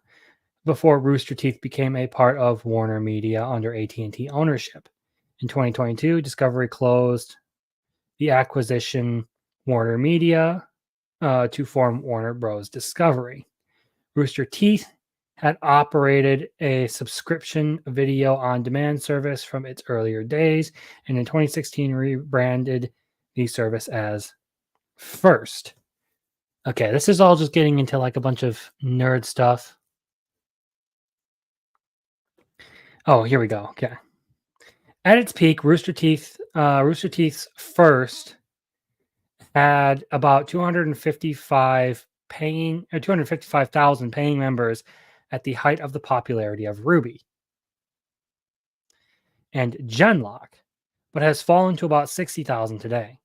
before Rooster Teeth became a part of Warner Media under AT&T ownership. In 2022, Discovery closed the acquisition Warner Media to form Warner Bros. Discovery. Rooster Teeth had operated a subscription video on demand service from its earlier days, and in 2016 rebranded the service as First. Okay, this is all just getting into like a bunch of nerd stuff. Oh, here we go. Okay. At its peak, Rooster Teeth's First had about 255,000 paying members at the height of the popularity of Ruby and Genlock, but has fallen to about 60,000 today.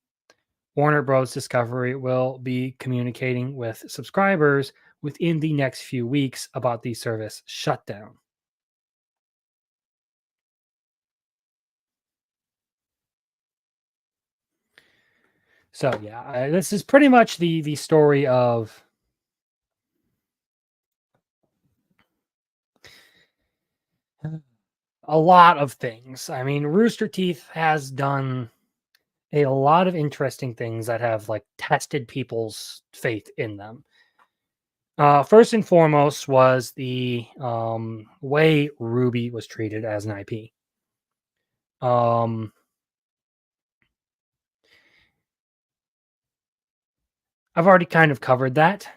Warner Bros. Discovery will be communicating with subscribers within the next few weeks about the service shutdown. So yeah, this is pretty much the story of a lot of things. I mean, Rooster Teeth has done a lot of interesting things that have like tested people's faith in them. First and foremost was the way Ruby was treated as an IP. I've already kind of covered that.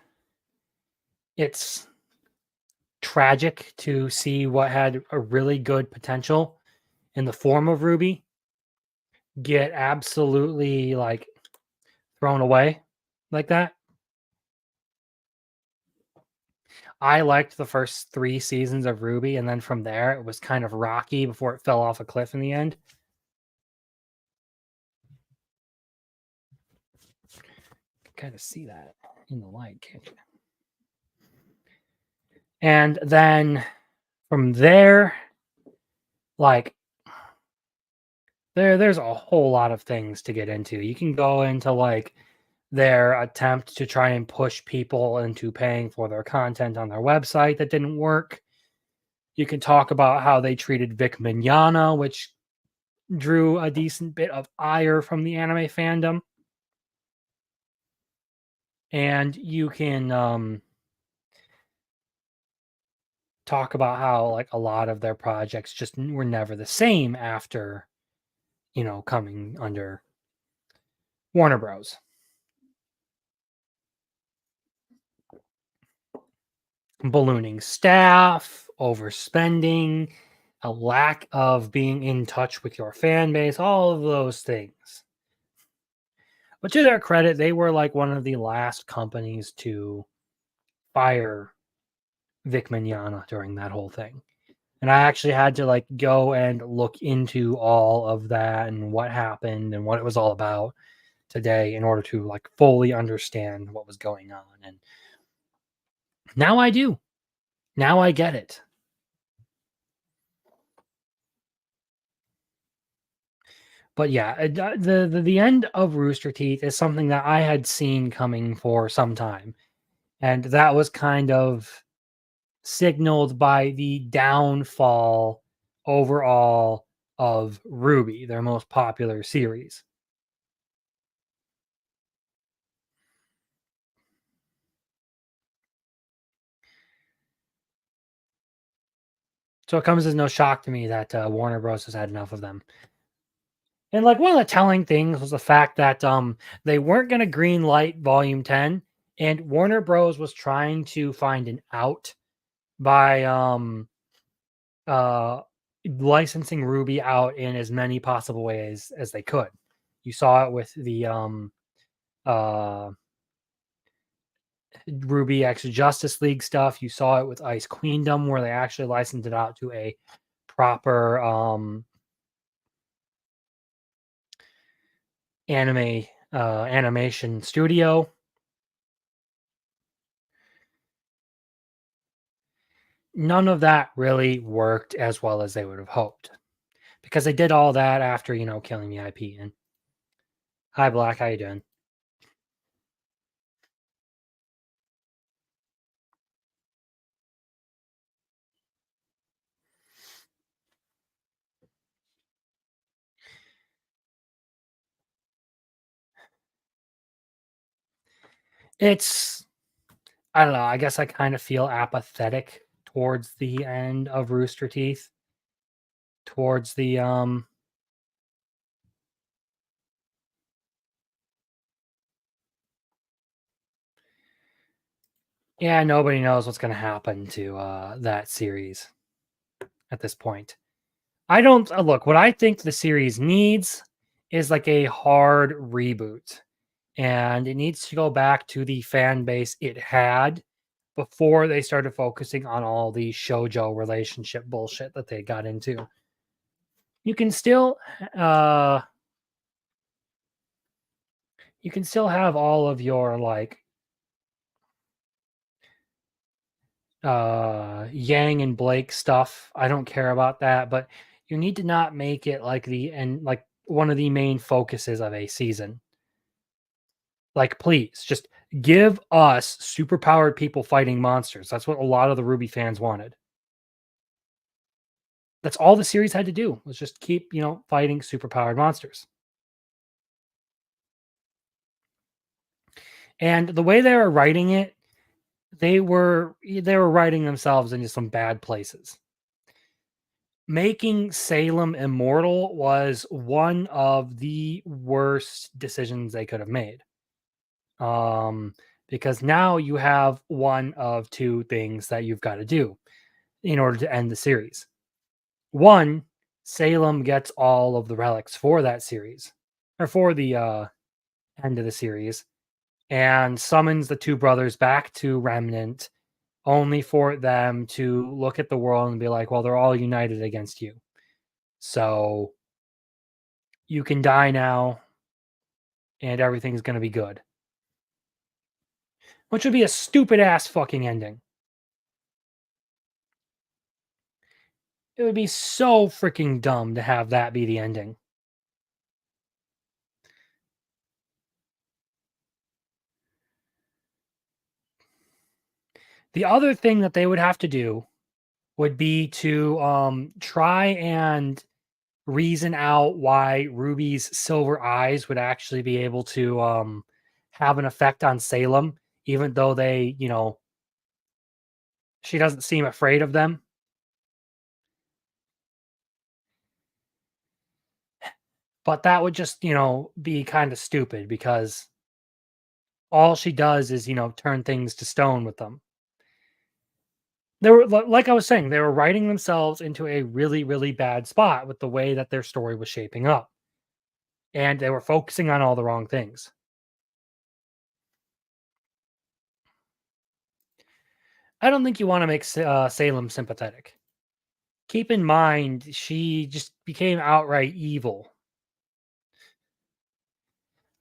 It's tragic to see what had a really good potential in the form of Ruby get absolutely like thrown away like that. I liked the first 3 seasons of Ruby, and then from there it was kind of rocky before it fell off a cliff in the end. You can kind of see that in the light, can't you? And then from there, like There's a whole lot of things to get into. You can go into like their attempt to try and push people into paying for their content on their website that didn't work. You can talk about how they treated Vic Mignogna, which drew a decent bit of ire from the anime fandom. And you can talk about how like a lot of their projects just were never the same after, coming under Warner Bros. Ballooning staff, overspending, a lack of being in touch with your fan base, all of those things. But to their credit, they were like one of the last companies to fire Vic Mignogna during that whole thing. And I actually had to like go and look into all of that and what happened and what it was all about today in order to like fully understand what was going on. And now I do. Now I get it. But yeah, the end of Rooster Teeth is something that I had seen coming for some time. And that was kind of signaled by the downfall overall of Ruby, their most popular series. So it comes as no shock to me that Warner Bros. Has had enough of them. And like one of the telling things was the fact that they weren't going to green light Volume 10, and Warner Bros. Was trying to find an out by licensing Ruby out in as many possible ways as they could. You saw it with the Ruby X Justice League stuff. You saw it with Ice Queendom, where they actually licensed it out to a proper animation studio. None of that really worked as well as they would have hoped, because they did all that after killing the IP. And hi, Black, how you doing? It's, I don't know, I guess I kind of feel apathetic towards the end of Rooster Teeth. Towards the yeah, nobody knows what's going to happen to that series at this point. I don't look, what I think the series needs is like a hard reboot, and it needs to go back to the fan base it had before they started focusing on all the shoujo relationship bullshit that they got into. You can still have all of your like Yang and Blake stuff. I don't care about that, but you need to not make it like like one of the main focuses of a season. Like, please just give us superpowered people fighting monsters. That's what a lot of the Ruby fans wanted. That's all the series had to do, was just keep, fighting superpowered monsters. And the way they were writing it, they were writing themselves into some bad places. Making Salem immortal was one of the worst decisions they could have made. Because now you have one of two things that you've got to do in order to end the series. One, Salem gets all of the relics for that series, or for the end of the series, and summons the two brothers back to Remnant, only for them to look at the world and be like, well, they're all united against you. So you can die now, and everything's going to be good. Which would be a stupid ass fucking ending. It would be so freaking dumb to have that be the ending. The other thing that they would have to do would be to try and reason out why Ruby's silver eyes would actually be able to have an effect on Salem, even though they, she doesn't seem afraid of them. But that would just, be kind of stupid because all she does is, turn things to stone with them. They were, like I was saying, they were writing themselves into a really, really bad spot with the way that their story was shaping up. And they were focusing on all the wrong things. I don't think you want to make Salem sympathetic. Keep in mind, she just became outright evil.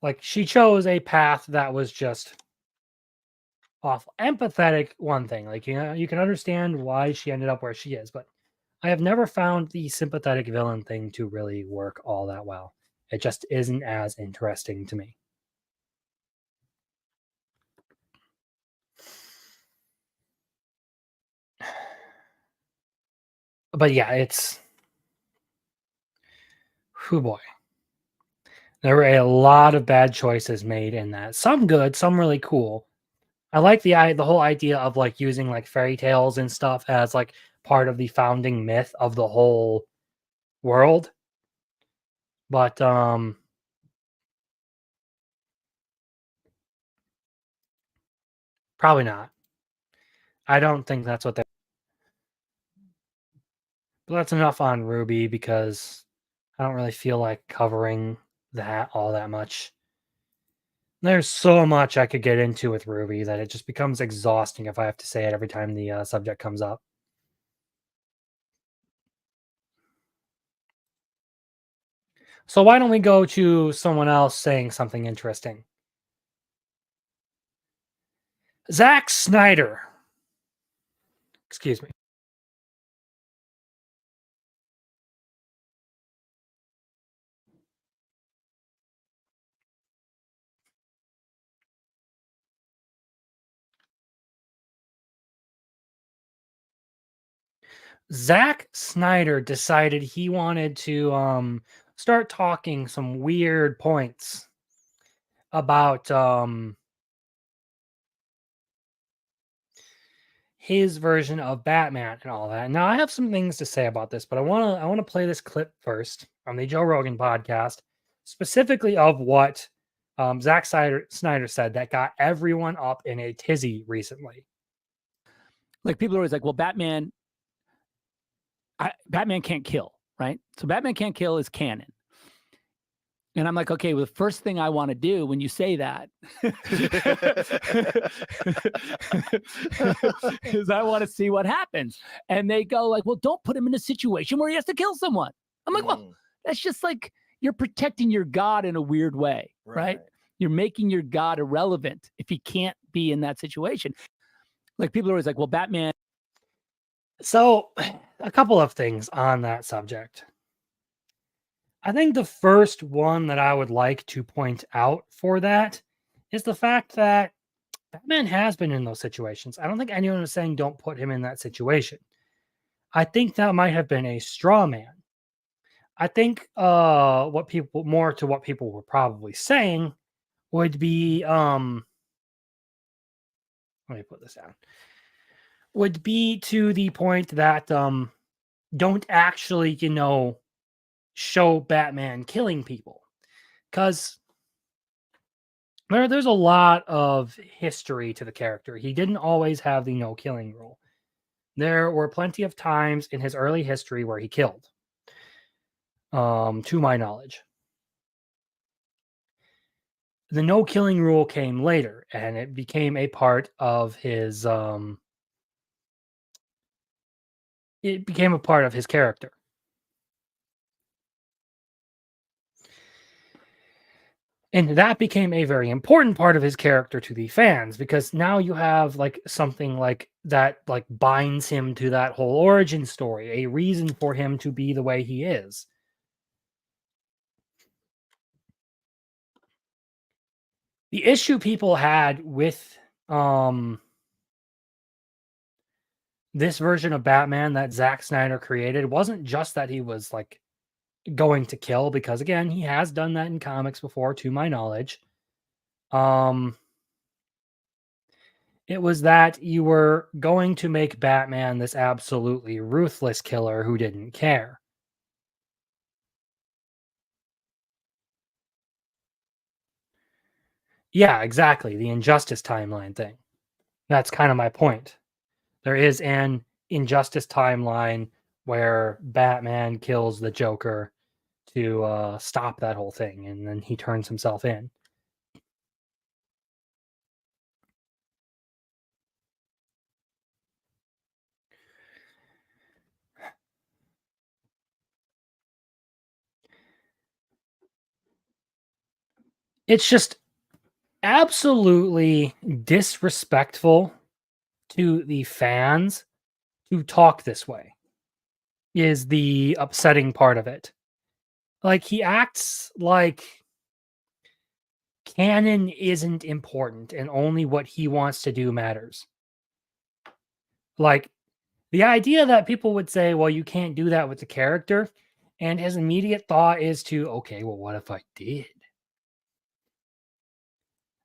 Like, she chose a path that was just awful. Empathetic, one thing. Like, you can understand why she ended up where she is, but I have never found the sympathetic villain thing to really work all that well. It just isn't as interesting to me. But yeah, it's... Oh boy. There were a lot of bad choices made in that. Some good, some really cool. I like the whole idea of like using like fairy tales and stuff as like part of the founding myth of the whole world. But probably not. I don't think that's what they... But that's enough on Ruby because I don't really feel like covering that all that much. There's so much I could get into with Ruby that it just becomes exhausting if I have to say it every time the subject comes up. So why don't we go to someone else saying something interesting? Zack Snyder. Excuse me. Zack Snyder decided he wanted to start talking some weird points about his version of Batman and all that. Now I have some things to say about this, but I want to play this clip first on the Joe Rogan podcast, specifically of what Zack Snyder said that got everyone up in a tizzy recently. Like, people are always like, well, Batman can't kill, right? So Batman can't kill is canon. And I'm like, okay, well, the first thing I want to do when you say that is I want to see what happens. And they go like, well, don't put him in a situation where he has to kill someone. I'm like, well, that's just like, you're protecting your God in a weird way, right? You're making your God irrelevant if he can't be in that situation. Like, people are always like, well, Batman. So a couple of things on that subject. I think the first one that I would like to point out for that is the fact that Batman has been in those situations. I don't think anyone was saying don't put him in that situation. I think that might have been a straw man. I think what people were probably saying would be let me put this down. Would be to the point that don't actually, show Batman killing people. Because there's a lot of history to the character. He didn't always have the no killing rule. There were plenty of times in his early history where he killed, to my knowledge. The no killing rule came later, and it became a part of his character. And that became a very important part of his character to the fans, because now you have like something like that, like binds him to that whole origin story, a reason for him to be the way he is. The issue people had with this version of Batman that Zack Snyder created wasn't just that he was like going to kill, because again, he has done that in comics before, to my knowledge. It was that you were going to make Batman this absolutely ruthless killer who didn't care. Yeah, exactly. The Injustice timeline thing. That's kind of my point. There is an Injustice timeline where Batman kills the Joker to stop that whole thing, and then he turns himself in. It's just absolutely disrespectful to the fans to talk this way, is the upsetting part of it. Like, he acts like canon isn't important and only what he wants to do matters. Like, the idea that people would say, well, you can't do that with the character, and his immediate thought is to, okay, well, what if I did?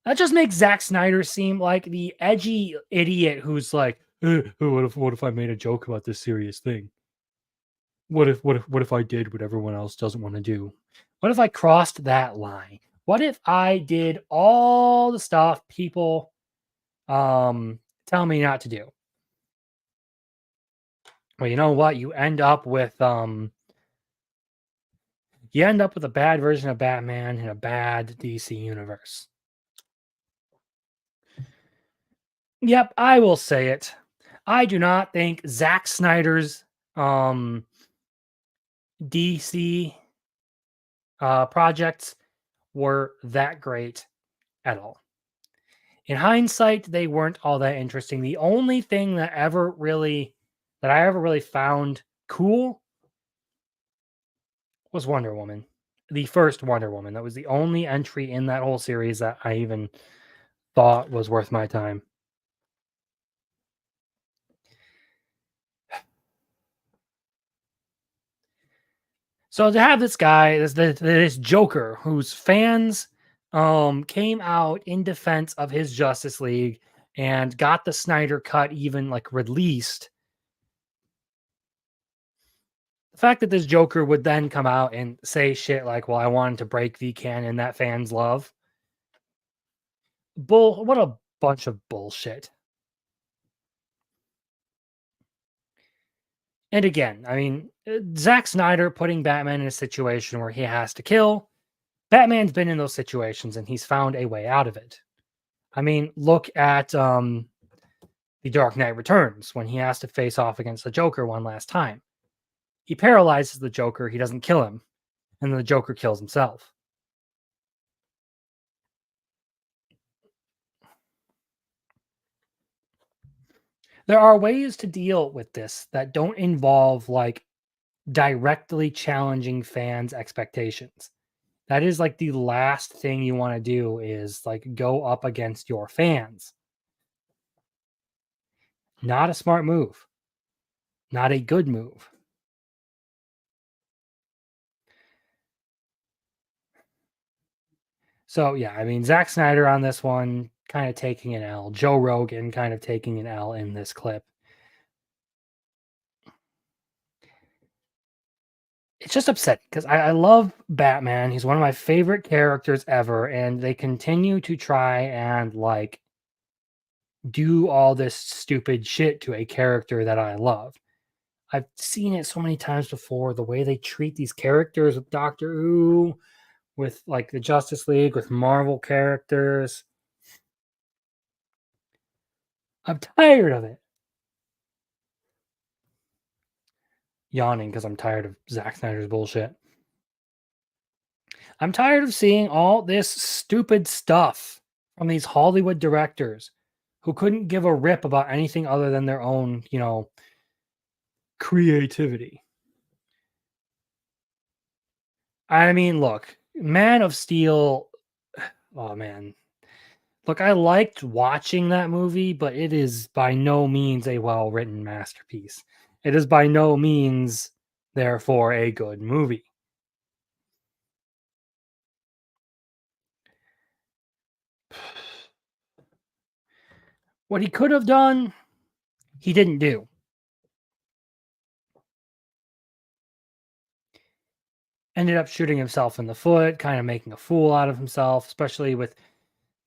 That just makes Zack Snyder seem like the edgy idiot who's like, what if I made a joke about this serious thing? What if I did what everyone else doesn't want to do? What if I crossed that line? What if I did all the stuff people tell me not to do? Well, you know what? You end up with a bad version of Batman in a bad DC universe. Yep, I will say it. I do not think Zack Snyder's DC projects were that great at all. In hindsight, they weren't all that interesting. The only thing that I ever really found cool was Wonder Woman. The first Wonder Woman. That was the only entry in that whole series that I even thought was worth my time. So to have this guy, this Joker, whose fans came out in defense of his Justice League and got the Snyder cut even like released. The fact that this Joker would then come out and say shit like, well, I wanted to break the canon that fans love. What a bunch of bullshit. And again, I mean, Zack Snyder putting Batman in a situation where he has to kill. Batman's been in those situations and he's found a way out of it. I mean, look at The Dark Knight Returns when he has to face off against the Joker one last time. He paralyzes the Joker, he doesn't kill him, and the Joker kills himself. There are ways to deal with this that don't involve like directly challenging fans' expectations. That is like the last thing you want to do, is like go up against your fans. Not a smart move. Not a good move. So yeah, I mean, Zack Snyder on this one kind of taking an L. Joe Rogan kind of taking an L in this clip. It's just upsetting because I love Batman. He's one of my favorite characters ever, and they continue to try and like do all this stupid shit to a character that I love. I've seen it so many times before, the way they treat these characters with Doctor Who, with like the Justice League, with Marvel characters. I'm tired of it. Yawning because I'm tired of Zack Snyder's bullshit. I'm tired of seeing all this stupid stuff from these Hollywood directors who couldn't give a rip about anything other than their own, creativity. I mean, look, Man of Steel, oh man. Look, I liked watching that movie, but it is by no means a well-written masterpiece. It is by no means, therefore, a good movie. What he could have done, he didn't do. Ended up shooting himself in the foot, kind of making a fool out of himself, especially with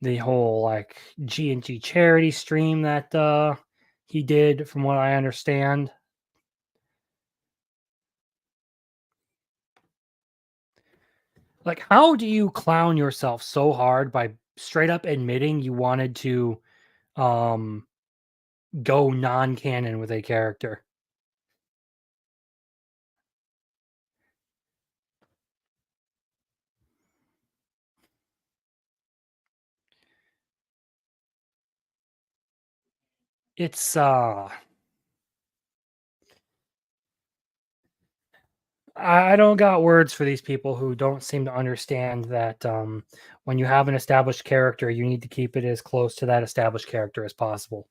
the whole like G&G charity stream that he did, from what I understand. Like, how do you clown yourself so hard by straight up admitting you wanted to um go non-canon with a character? It's I don't got words for these people who don't seem to understand that when you have an established character, you need to keep it as close to that established character as possible.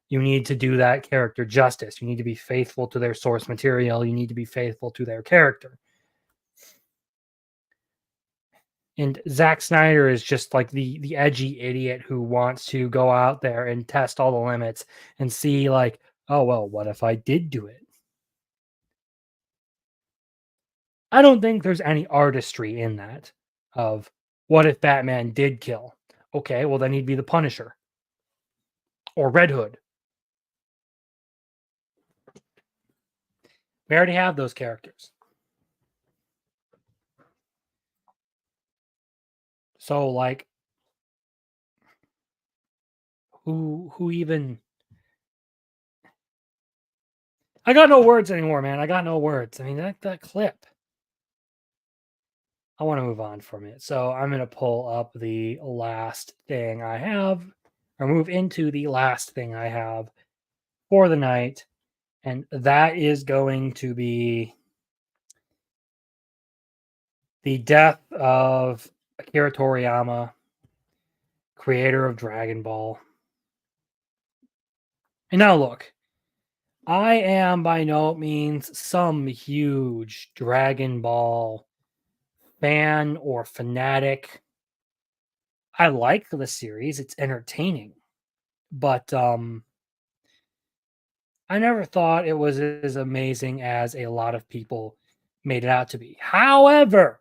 You need to do that character justice. You need to be faithful to their source material. You need to be faithful to their character. And Zack Snyder is just like the edgy idiot who wants to go out there and test all the limits and see like, oh well, what if I did do it? I don't think there's any artistry in that of what if Batman did kill? Okay, well then he'd be the Punisher or Red Hood. We already have those characters. So like who even I got no words anymore, man. I got no words. I mean that clip. I want to move on from it. So I'm going to pull up the last thing I have, or move into the last thing I have for the night. And that is going to be the death of Akira Toriyama, creator of Dragon Ball. And now look, I am by no means some huge Dragon Ball fan or fanatic. I like the series, it's entertaining. But I never thought it was as amazing as a lot of people made it out to be. However,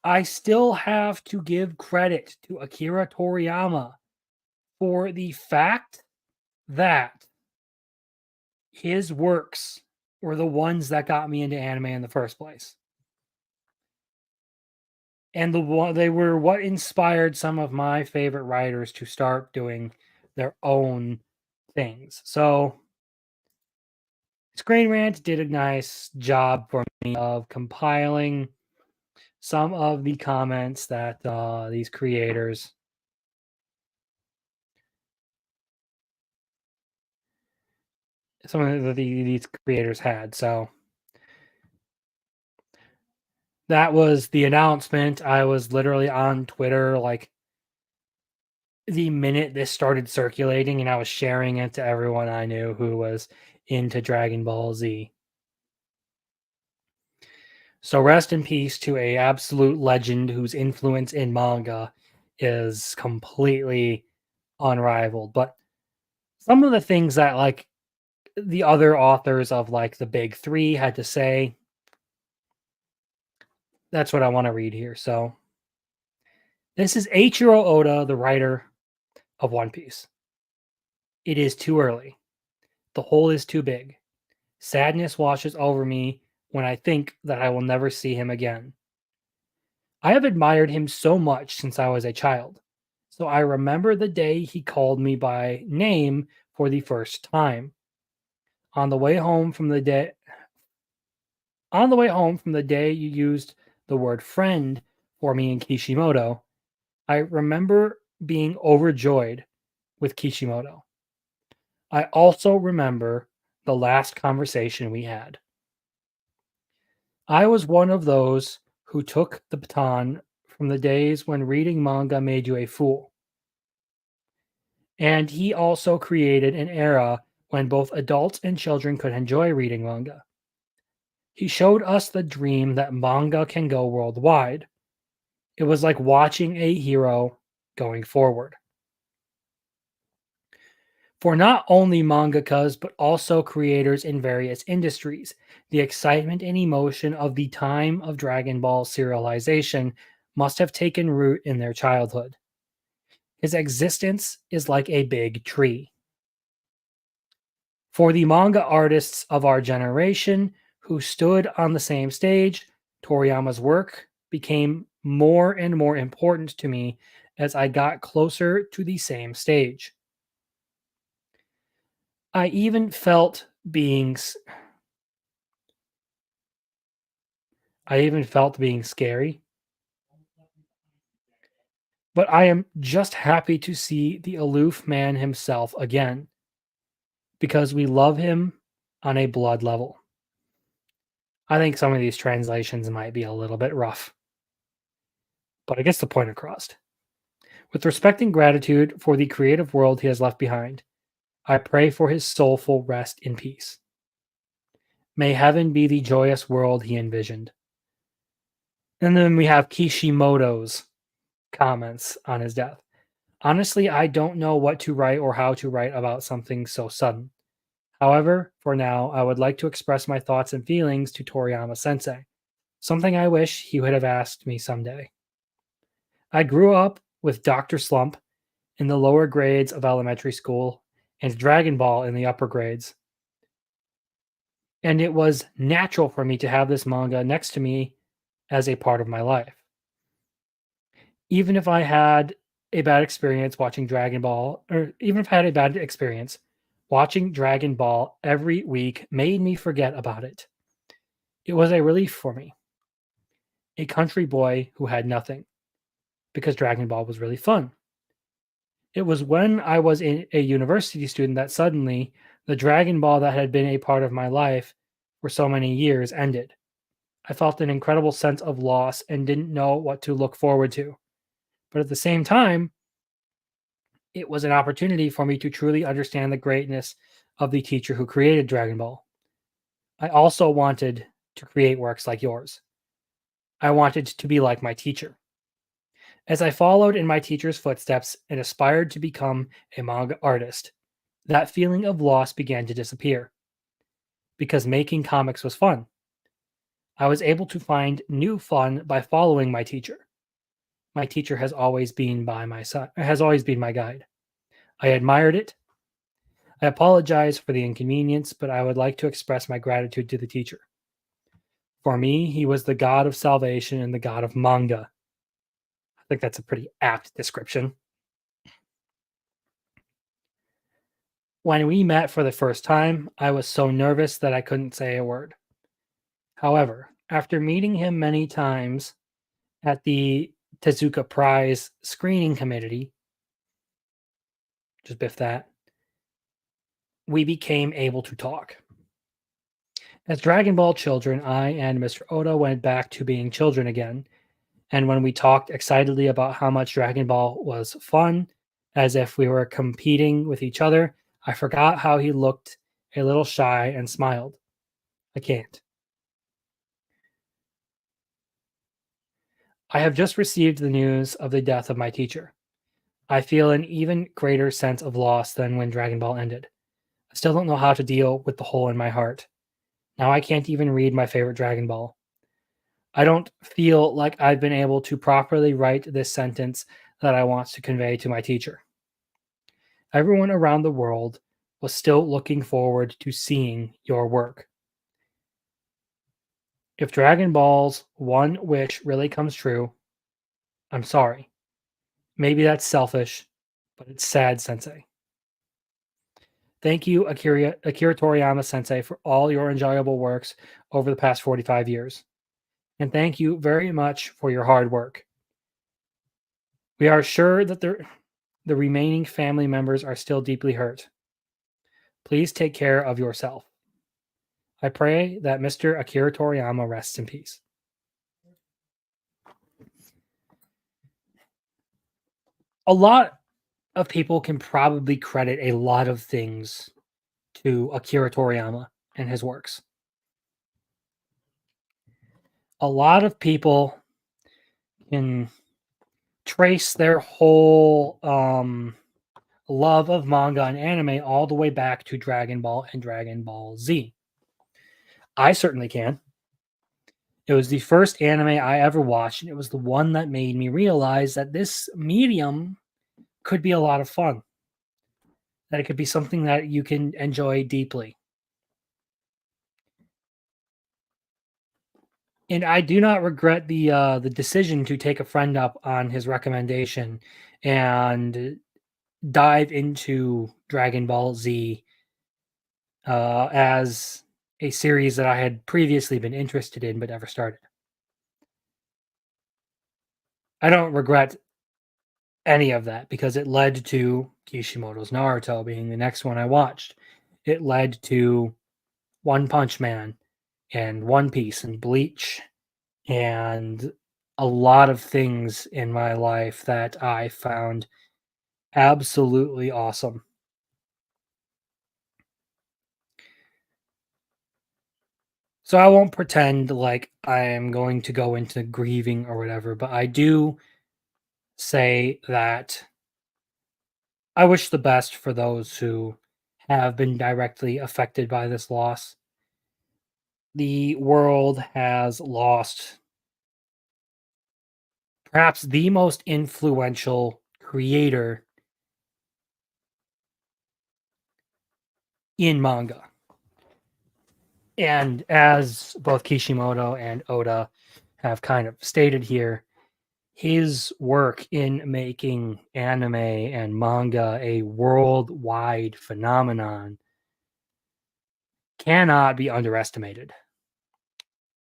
I still have to give credit to Akira Toriyama for the fact that his works were the ones that got me into anime in the first place. And they were what inspired some of my favorite writers to start doing their own things. So Screen Rant did a nice job for me of compiling some of the comments that these creators these creators had. So that was the announcement. I was literally on Twitter like the minute this started circulating, and I was sharing it to everyone I knew who was into Dragon Ball Z. So rest in peace to a absolute legend whose influence in manga is completely unrivaled. But some of the things that like the other authors of like the big three had to say, that's what I want to read here. So this is Eiichiro Oda, the writer of One Piece. It is too early. The hole is too big. Sadness washes over me when I think that I will never see him again. I have admired him so much since I was a child, so I remember the day he called me by name for the first time. On the way home from the day you used the word friend for me in Kishimoto, I remember being overjoyed with Kishimoto. I also remember the last conversation we had. I was one of those who took the baton from the days when reading manga made you a fool. And he also created an era when both adults and children could enjoy reading manga. He showed us the dream that manga can go worldwide. It was like watching a hero going forward. For not only mangakas, but also creators in various industries, the excitement and emotion of the time of Dragon Ball serialization must have taken root in their childhood. His existence is like a big tree. For the manga artists of our generation who stood on the same stage, Toriyama's work became more and more important to me as I got closer to the same stage. I even felt being scary. But I am just happy to see the aloof man himself again, because we love him on a blood level. I think some of these translations might be a little bit rough, but I guess the point across. With respect and gratitude for the creative world he has left behind, I pray for his soulful rest in peace. May heaven be the joyous world he envisioned. And then we have Kishimoto's comments on his death. Honestly, I don't know what to write or how to write about something so sudden. However, for now, I would like to express my thoughts and feelings to Toriyama Sensei, something I wish he would have asked me someday. I grew up with Dr. Slump in the lower grades of elementary school and Dragon Ball in the upper grades. And it was natural for me to have this manga next to me as a part of my life. Even if I had a bad experience watching Dragon Ball, or even if I had a bad experience, watching Dragon Ball every week made me forget about it. It was a relief for me. A country boy who had nothing, because Dragon Ball was really fun. It was when I was a university student that suddenly the Dragon Ball that had been a part of my life for so many years ended. I felt an incredible sense of loss and didn't know what to look forward to. But at the same time, it was an opportunity for me to truly understand the greatness of the teacher who created Dragon Ball. I also wanted to create works like yours. I wanted to be like my teacher. As I followed in my teacher's footsteps and aspired to become a manga artist, that feeling of loss began to disappear. Because making comics was fun. I was able to find new fun by following my teacher. My teacher has always been by my side, has always been my guide. I admired it. I apologize for the inconvenience, but I would like to express my gratitude to the teacher. For me, he was the god of salvation and the god of manga. I think that's a pretty apt description. When we met for the first time, I was so nervous that I couldn't say a word. However, after meeting him many times at the Tezuka Prize screening committee, just biff that, we became able to talk. As Dragon Ball children, I and Mr. Oda went back to being children again, and when we talked excitedly about how much Dragon Ball was fun, as if we were competing with each other, I forgot how he looked a little shy and smiled. I can't. I have just received the news of the death of my teacher. I feel an even greater sense of loss than when Dragon Ball ended. I still don't know how to deal with the hole in my heart. Now I can't even read my favorite Dragon Ball. I don't feel like I've been able to properly write this sentence that I want to convey to my teacher. Everyone around the world was still looking forward to seeing your work. If Dragon Ball's one wish really comes true, I'm sorry. Maybe that's selfish, but it's sad, Sensei. Thank you, Akira Toriyama Sensei, for all your enjoyable works over the past 45 years. And thank you very much for your hard work. We are sure that the remaining family members are still deeply hurt. Please take care of yourself. I pray that Mr. Akira Toriyama rests in peace. a lot of people can probably credit a lot of things to Akira Toriyama and his works. A lot of people can trace their whole love of manga and anime all the way back to Dragon Ball and Dragon Ball Z. I certainly can. It was the first anime I ever watched, and it was the one that made me realize that this medium could be a lot of fun. That it could be something that you can enjoy deeply. And I do not regret the decision to take a friend up on his recommendation and dive into Dragon Ball Z as a series that I had previously been interested in but never started. I don't regret any of that because it led to Kishimoto's Naruto being the next one I watched. It led to One Punch Man and One Piece and Bleach and a lot of things in my life that I found absolutely awesome. So I won't pretend like I am going to go into grieving or whatever, but I do say that I wish the best for those who have been directly affected by this loss. The world has lost perhaps the most influential creator in manga. And as both Kishimoto and Oda have kind of stated here, his work in making anime and manga a worldwide phenomenon cannot be underestimated.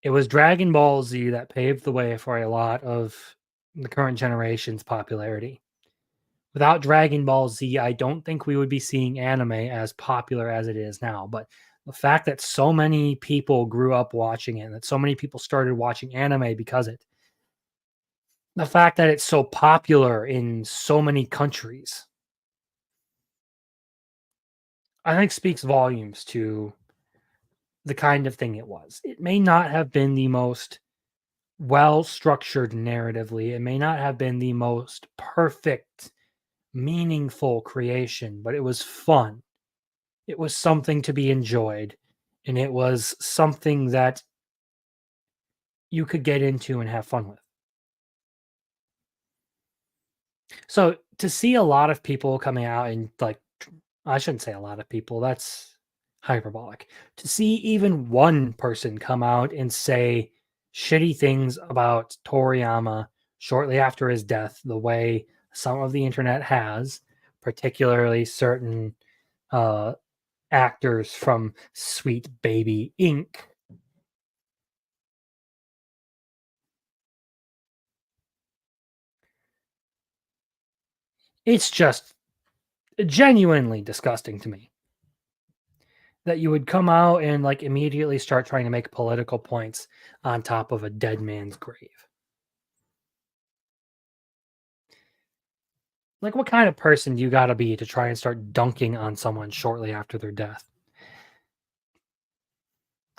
It was Dragon Ball Z that paved the way for a lot of the current generation's popularity. Without Dragon Ball Z, I don't think we would be seeing anime as popular as it is now. But the fact that so many people grew up watching it, and that so many people started watching anime because it, the fact that it's so popular in so many countries, I think speaks volumes to the kind of thing it was. It may not have been the most well structured narratively, it may not have been the most perfect, meaningful creation, but it was fun. It was something to be enjoyed, and it was something that you could get into and have fun with. So to see a lot of people coming out and like, I shouldn't say a lot of people, that's hyperbolic. To see even one person come out and say shitty things about Toriyama shortly after his death, the way some of the internet has, particularly certain actors from Sweet Baby Inc. It's just genuinely disgusting to me that you would come out and like immediately start trying to make political points on top of a dead man's grave. Like, what kind of person do you got to be to try and start dunking on someone shortly after their death?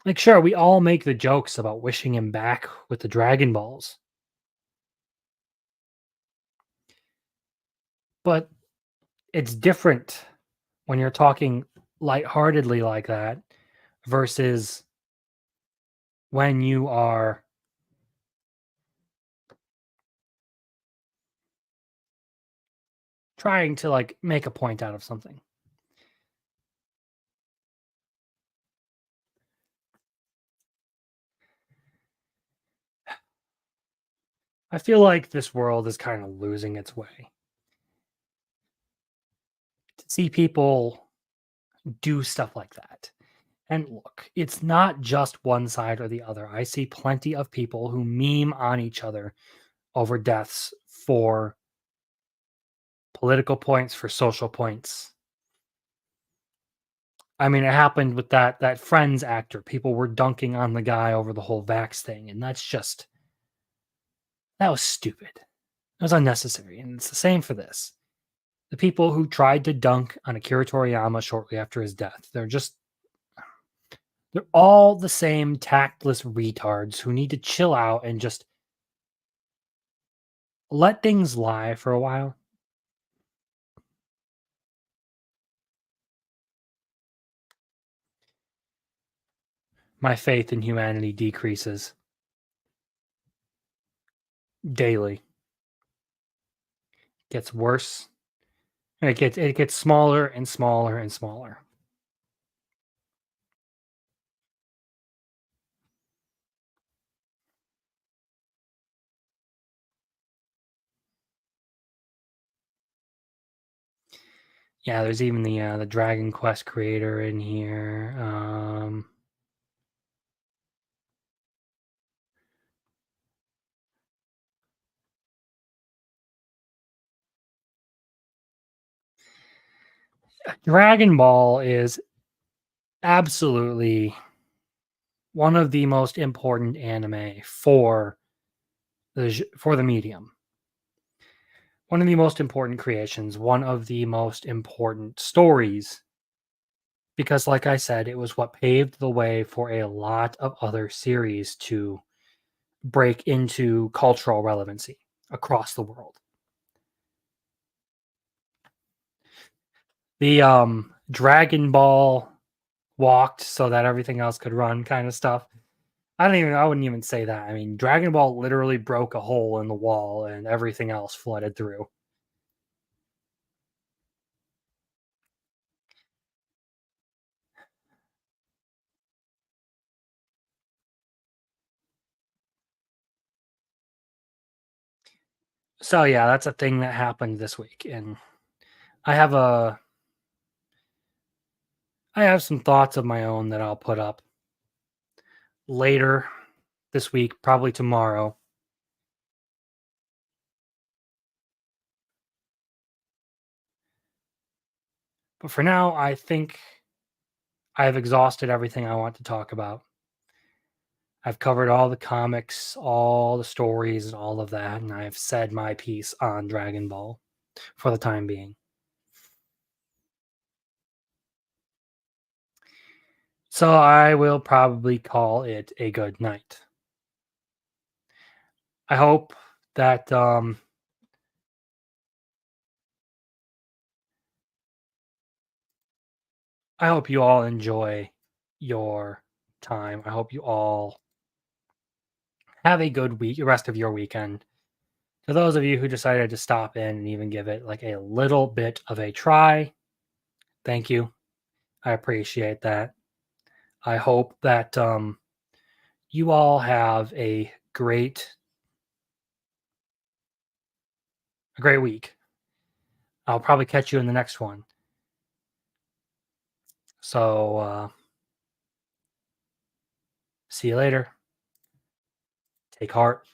Like, sure, we all make the jokes about wishing him back with the Dragon Balls. But it's different when you're talking lightheartedly like that versus when you are trying to like make a point out of something. I feel like this world is kind of losing its way. To see people do stuff like that. And look, it's not just one side or the other. I see plenty of people who meme on each other over deaths for political points, for social points. I mean, it happened with that Friends actor. People were dunking on the guy over the whole Vax thing, and that was stupid. It was unnecessary, and it's the same for this. The people who tried to dunk on Akira Toriyama shortly after his death, they're all the same tactless retards who need to chill out and just let things lie for a while. My faith in humanity decreases daily. Gets worse. And it gets smaller and smaller and smaller. Yeah, there's even the Dragon Quest creator in here. Dragon Ball is absolutely one of the most important anime for the medium. One of the most important creations, one of the most important stories, because like I said, it was what paved the way for a lot of other series to break into cultural relevancy across the world. The Dragon Ball walked so that everything else could run kind of stuff. I wouldn't even say that. I mean, Dragon Ball literally broke a hole in the wall and everything else flooded through. So yeah, that's a thing that happened this week, and I have some thoughts of my own that I'll put up later this week, probably tomorrow. But for now, I think I have exhausted everything I want to talk about. I've covered all the comics, all the stories, and all of that, and I've said my piece on Dragon Ball for the time being. So I will probably call it a good night. I hope that I hope you all enjoy your time. I hope you all have a good week, the rest of your weekend. To those of you who decided to stop in and even give it like a little bit of a try, thank you. I appreciate that. I hope that you all have a great week. I'll probably catch you in the next one. So see you later. Take heart.